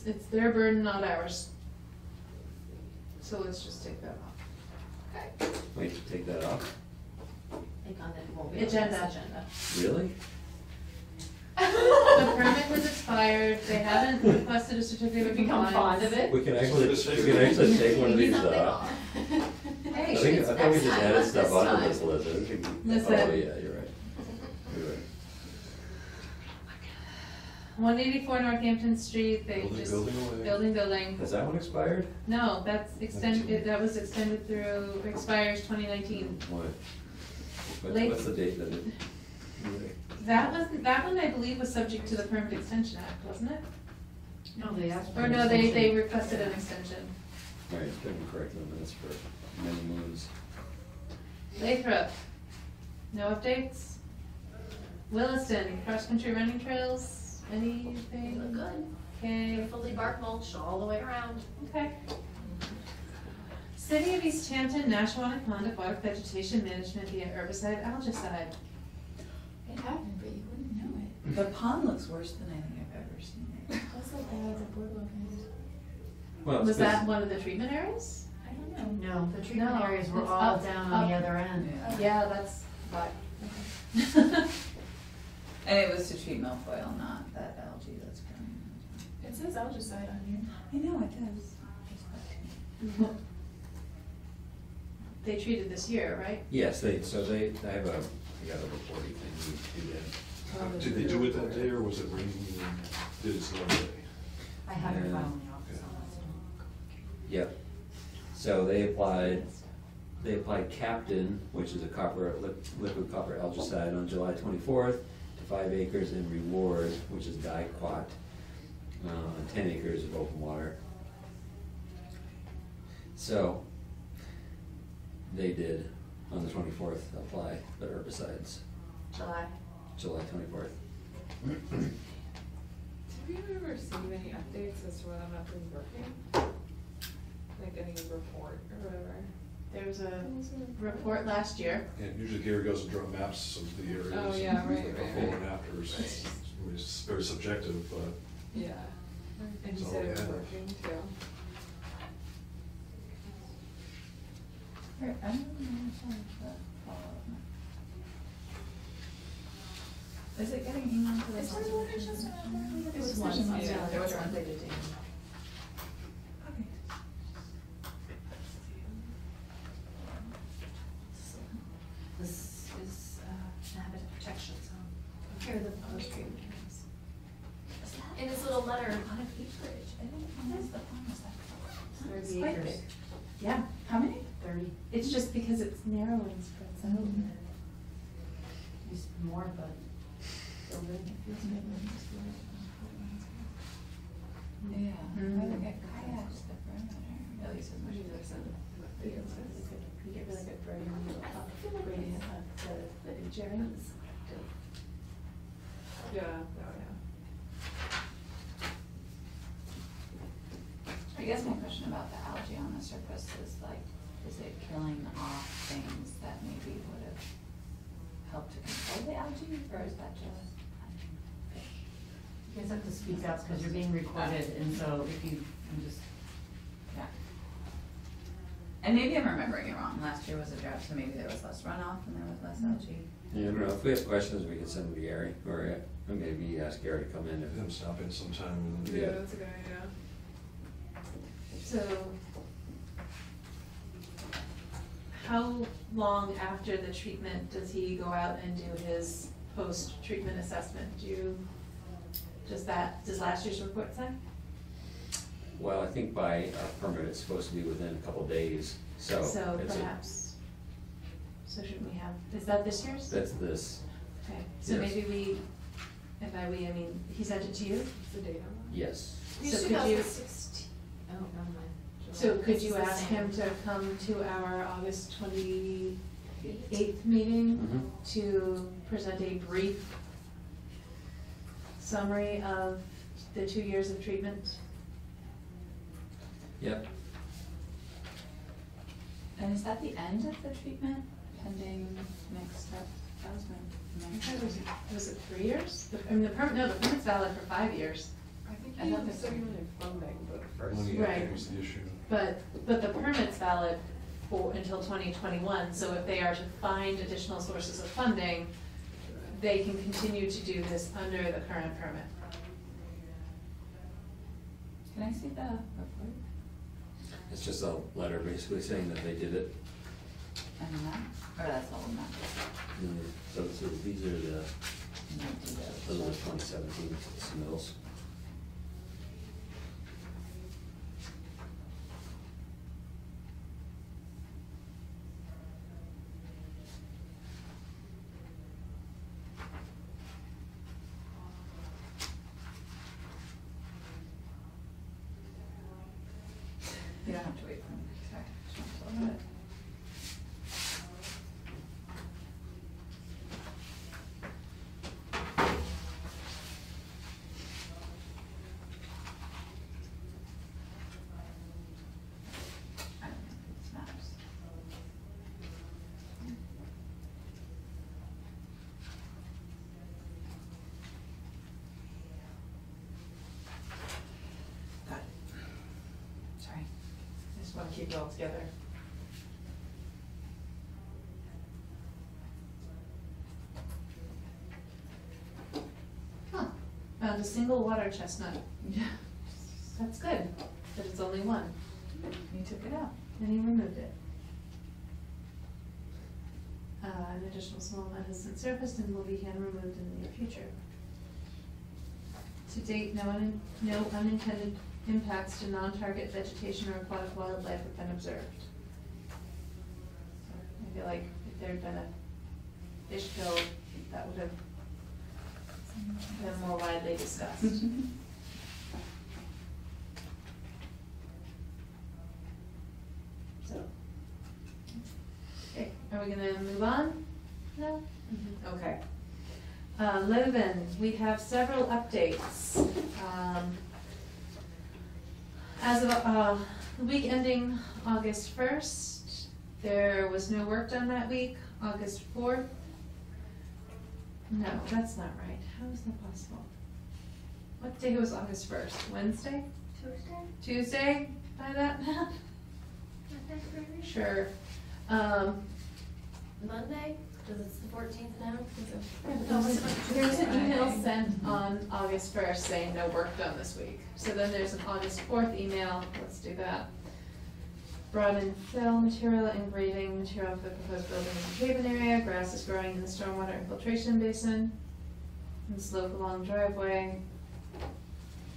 It's their burden, not ours. So let's just take that off. Okay. Wait, take that off? Take on the whole agenda. Agenda. Really? The permit has expired, they haven't requested a certificate of Become compliance. fond of it. We can actually take one of Maybe these something off. off. Hey, I thought we just next added time, stuff this onto time. this list. I think we- Listen. Oh, yeah, you're right. You're right. 184 Northampton Street, they Building, just. building away. Building. Has that one expired? No, that's extended, that was extended through, expires 2019. What? Late- What's the date that it? That one I believe was subject to the Permit Extension Act, wasn't it? No, they asked for Or an no, they extension. requested an extension. Right, it's been corrected in the minutes for many moons. Lathrop, no updates? Williston, cross-country running trails, They anything? look good. Okay, They're fully bark mulched all the way around. okay. City of Easthampton, Nashawana Pond Aquatic Vegetation Management via herbicide algicide. It happened, but you wouldn't know it. The pond looks worse than I think I've ever seen it. That's like the boardwalk end. Well, Was it's that one of the treatment areas? I don't know. No, the treatment No, areas were it's all up, down on the up. other end. Yeah. Yeah, that's why. And it was to treat milfoil, not that algae that's growing. It says algicide on here. I know, it does. They treated this year, right? Yes, I got a reporting thing we did. Did they do it that day, or was it raining and did it another day? I have your Yeah. file in the office on this. Yep. So they applied Captain, which is a liquid copper algicide on July 24th to 5 acres, and Reward, which is diquat, on 10 acres of open water. So they did, on the 24th, apply the herbicides, July. July 24th. Did we ever receive any updates as to whether or not this is working? Like any report or whatever? There was a report last year. And usually Gary goes and draw maps of the areas. Oh, yeah, right, like right, Before right. and afters. It's very subjective, but Yeah. And you So, said it was yeah. working too. I don't know the follow-up. Is it getting emailed to the? Is there a location? It was There's one, one, yeah, there was yeah. one they did. Okay. This is habitat protection zone. Here are the proposed treatment areas. In this little letter. A lot of acreage. I didn't realize the pond was that big. 30 It's quite acres. big. Yeah, How many? 30, it's just because it's narrow and spreads out. used to be more, but still big. Yeah. Mhm. I would get kayaks the perimeter, at least as much as I said. You get really good birding on the top gradient of the beach area. Yeah, oh yeah. I guess my question about the algae on the surface is like, is it killing off things that maybe would have helped to control the algae, or is that just? You guys have to speak up because you're being recorded, and so if you can just, Yeah. And maybe I'm remembering it wrong, last year was a drought, so maybe there was less runoff and there was less algae. Yeah, I don't know, if we have questions, we can send them to Gary, or maybe ask Gary to come in. have him stop in sometime and. Yeah, that's a good idea. So, how long after the treatment does he go out and do his post-treatment assessment? Does last year's report say? Well, I think by permit, it's supposed to be within a couple days, so. So it's a- perhaps, so should we have, is that this year's? That's this, Okay, so yes. maybe we, and by we, I mean, he sent it to you? What's the date on that? yes. So It's could you- 2016. Oh, never mind. So could This you is the ask same. him to come to our August 28th meeting Mhm. to present a brief summary of the 2 years of treatment? Yep, And is that the end of the treatment pending next step? That was my. I thought was it 3 years? I mean, the permit's valid for 5 years. I think I you thought said you wanted funding, but first. Money, I Right. think, was the issue. But the permit's valid for, until 2021, so if they are to find additional sources of funding, they can continue to do this under the current permit. Can I see the report? It's just a letter basically saying that they did it. And the map? Or that's all the map? So these are the, those are the 19. 2017 submittals. You don't have to wait for me, sorry. Just want to look at it. I don't think this matters. Got it. Sorry. I just want to keep it all together. Huh, found a single water chestnut. Yeah. That's good, but it's only one, You took it out. and he removed it. An additional small amount has since surfaced and will be hand removed in the near future. To date, no unintended impacts to non-target vegetation or aquatic wildlife have been observed. So I feel like if there had been a fish kill, that would have been more widely discussed. So, okay, are we gonna move on? No? Okay. Loven, we have several updates. As of, the week ending August 1st, there was no work done that week. August 4th. No, that's not right. How is that possible? What day was August 1st? Wednesday? Tuesday? Tuesday, by that math? I think maybe. Sure. Monday, because it's the 14th now. There's an email sent on August 1st saying no work done this week. So then there's an August 4th email, let's do that. Brought in fill material and grading material for the proposed building in the Haven area. Grass is growing in the stormwater infiltration basin. And slope along driveway.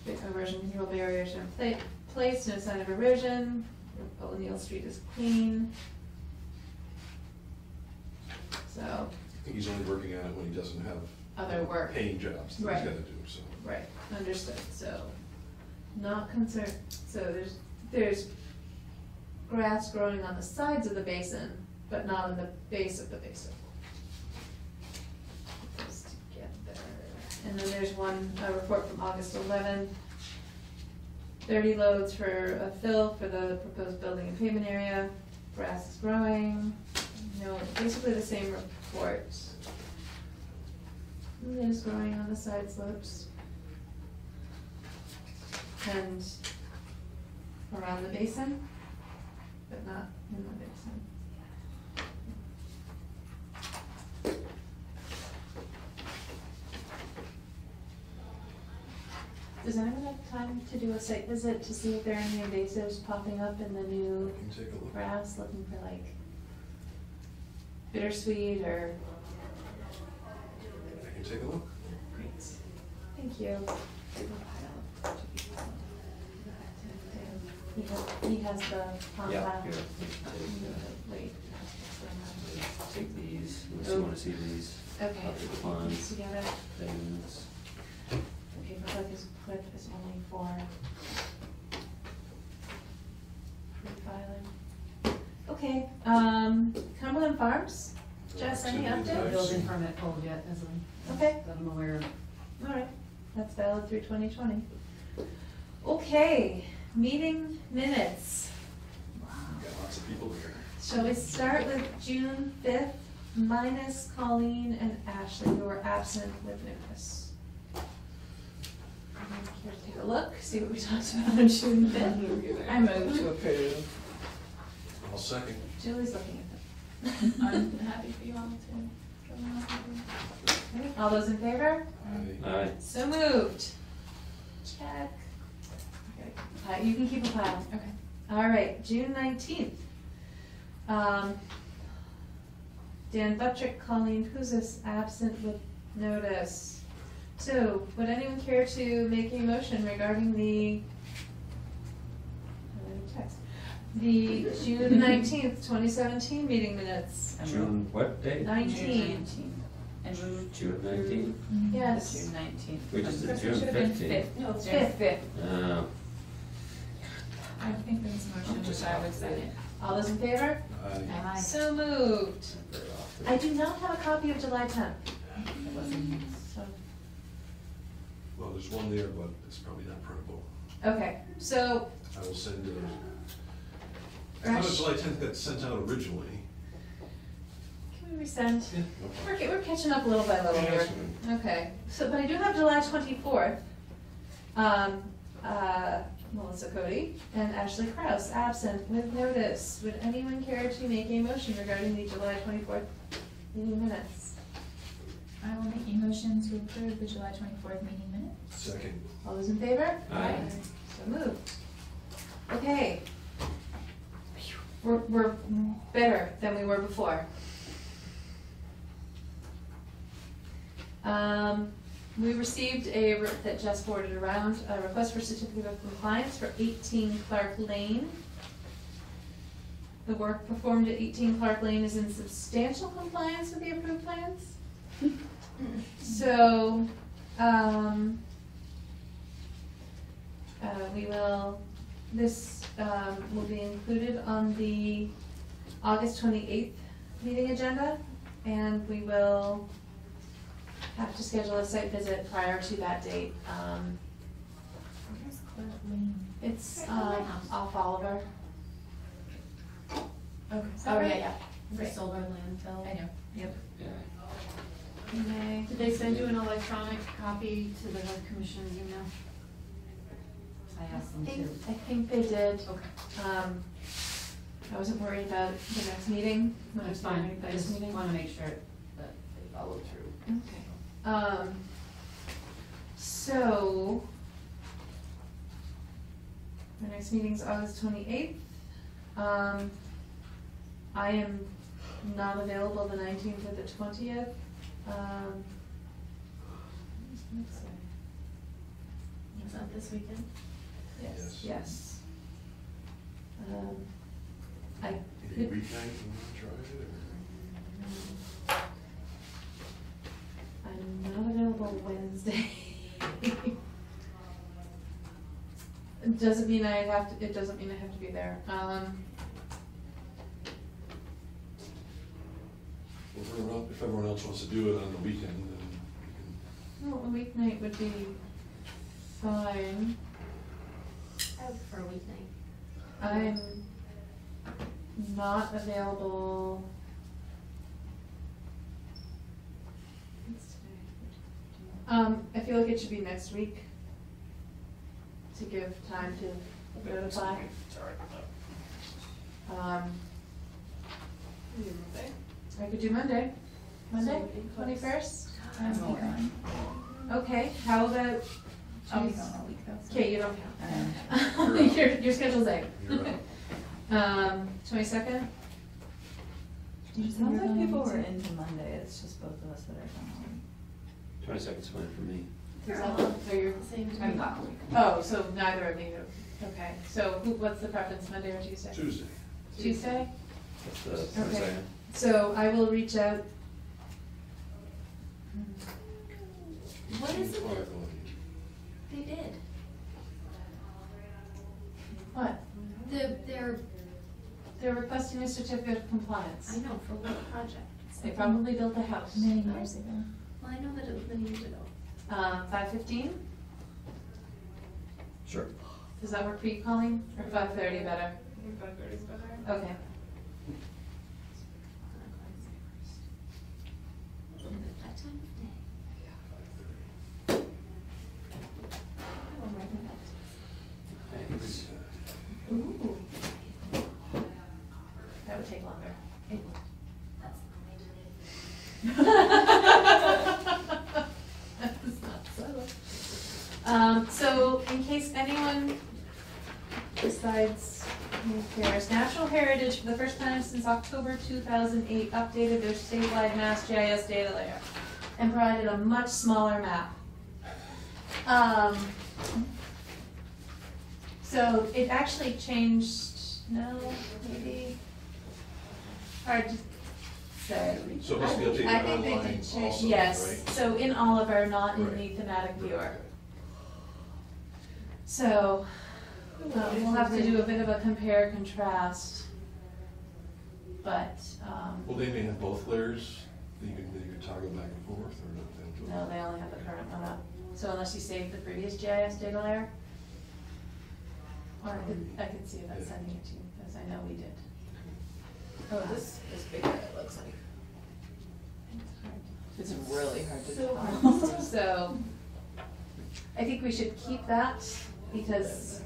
The erosion control barriers are in place, no sign of erosion. O'Neill Street is clean. So, I think he's only working on it when he doesn't have other work. paying jobs that Right. he's gotta do, so. Right, understood, so, not concerned, so there's grass growing on the sides of the basin, but not on the base of the basin. Put those together. And then there's a report from August 11th. 30 loads for a fill for the proposed building and pavement area, grass is growing, basically the same report. And it is growing on the side slopes. And around the basin, but not in the basin. Does anyone have time to do a site visit to see if there are any invasives popping up in the new I can take a look. grass, looking for like bittersweet or? I can take a look. Great, thank you. He has the pond Yeah, map. here. Wait. Take these, unless you wanna see these. Okay, Up to the put pond these together. things. Okay, clip is only for filing. Okay, Cumberland Farms, Jess, any Activities, updates? I've Building seen. permit pulled yet, as I'm, Okay, that I'm aware of. all right, that's valid through 2020. Okay, meeting minutes. Got lots of people here. Shall we start with June 5th? minus Colleen and Ashley, who are absent with notice. Here to take a look, see what we talked about on June 5th. I move to approve. I'll second. Julie's looking at them. I'm happy for you all to go on. All those in favor? Aye. So moved. Check. Okay, you can keep a pile. Okay. All right, June 19th. Dan Buttrick, Colleen Kouzis, absent with notice. So, would anyone care to make a motion regarding the June 19th, 2017 meeting minutes? June what day? 19. And move to June approve 19th? the Yes. June 19th. Which is the It June should have been 15th. No, It's June fifth. 5th. I think there's a motion, which I would second. All those in favor? Aye. So moved. Very often. I do not have a copy of July 10th. It wasn't. So, Well, there's one there, but it's probably not printable. okay, so, I will send it. I thought it was July 10th got sent out originally. can we resend? Yeah. No problem. We're catching up little by little Yeah, here. that's fine. Okay, so, but I do have July 24th. Melissa Cody and Ashley Kraus absent with notice. Would anyone care to make a motion regarding the July 24th meeting minutes? I will make a motion to approve the July 24th meeting minutes. Second. All those in favor? Aye. So moved. Okay. We're better than we were before. We received that Jess forwarded around, a request for certificate of compliance for 18 Clark Lane. The work performed at 18 Clark Lane is in substantial compliance with the approved plans. So, this will be included on the August 28th meeting agenda, and we will have to schedule a site visit prior to that date. Where's Clark Lane? It's Right by my house. off Oliver. Okay. Is that Oh, right? yeah, yeah. For Right. solar landfill. I know, yep. Yeah. Okay. Did they send you an electronic copy to the commissioner's email? I asked them to. I think they did. Okay. I wasn't worried about the next meeting. when That's it's getting fine, ready for I this just meeting. wanna make sure that they follow through. Okay. So, our next meeting's August 28th. I am not available the 19th or the 20th. What's next day? Is that this weekend? Yes, Yes. yes. I Any could, weeknight you want to try it, or? I'm not available Wednesday. It doesn't mean I have to, it doesn't mean I have to be there. If everyone else wants to do it on the weekend, then we No, a weeknight would be fine. I would prefer weeknight. I'm not available. What's today? I feel like it should be next week to give time to notify. Sorry. I could do Monday. Monday, So, 21st? I'm going. Okay, how about? I'll be gone all week though. so- Okay, you don't count. Your schedule's A. can. You're out. 22nd? Did you say Sounds you're like going people on were too? into Monday, it's just both of us that are gone. 22nd's fine for me. Is that one? So you're, Same to I'm me. gone all week. oh, so neither of you. Okay, so what's the preference, Monday or Tuesday? Tuesday. Tuesday? That's the Okay. second. So I will reach out. What is it that Clark they did? What? They're requesting a certificate of compliance. I know, for what project? They probably built the house. Many years ago. Well, I know that it was many years ago. 5:15? Sure. Does that work for you, Colleen? Or 5:30 better? I think 5:30 is better. Okay. That would take longer. That's That's not subtle. So in case anyone decides who cares, Natural Heritage, for the first time since October 2008, updated their statewide Mass GIS data layer and provided a much smaller map. So it actually changed, no, maybe, hard to say. So it must be updated I think they online did change, also, yes, right? so in Oliver, not in the Right. thematic viewer. Right. So, we'll have to do a bit of a compare contrast. But, Well, they may have both layers, that you can toggle back and forth, or not? no, they only have the current one up. So unless you save the previous GIS data layer. Or I could see about sending it to you, because I know we did. Oh, this is bigger, it looks like. It's really hard to tell. So, I think we should keep that, because,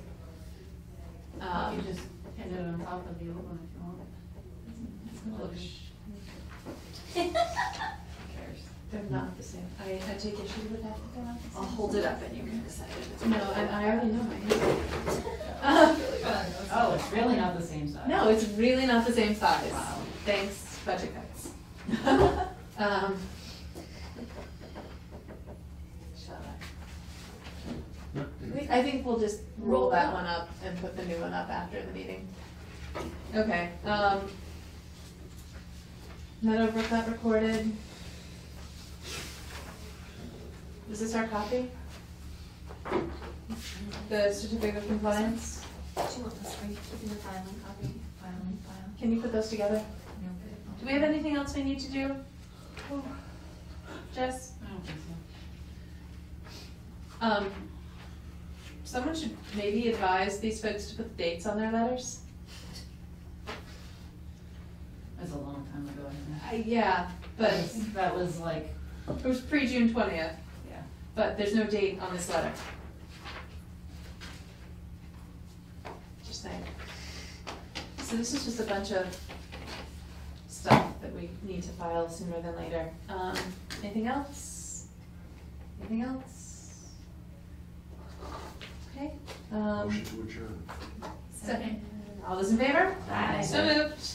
You just hit it on top of the old one if you want. They're not the same. I take issue with that, but they're not the same. I'll hold it up and you can decide if it's. No, I already know my answer. Oh, it's really not the same size. No, it's really not the same size. Wow. Thanks, budget cuts. Shall I think we'll just roll that one up and put the new one up after the meeting. Okay, Meadowbrook got recorded. Is this our copy? The certificate of compliance? Do you want this for you, keeping the filing copy? Filing, file? Can you put those together? No. Do we have anything else we need to do? Jess? I don't think so. Someone should maybe advise these folks to put dates on their letters. That's a long time ago, isn't it? Yeah, but That was like, it was pre-June 20th, yeah. but there's no date on this letter. Just saying. So this is just a bunch of stuff that we need to file sooner than later. Anything else? Anything else? Okay. Motion to adjourn. Second. All those in favor? Aye. So moved.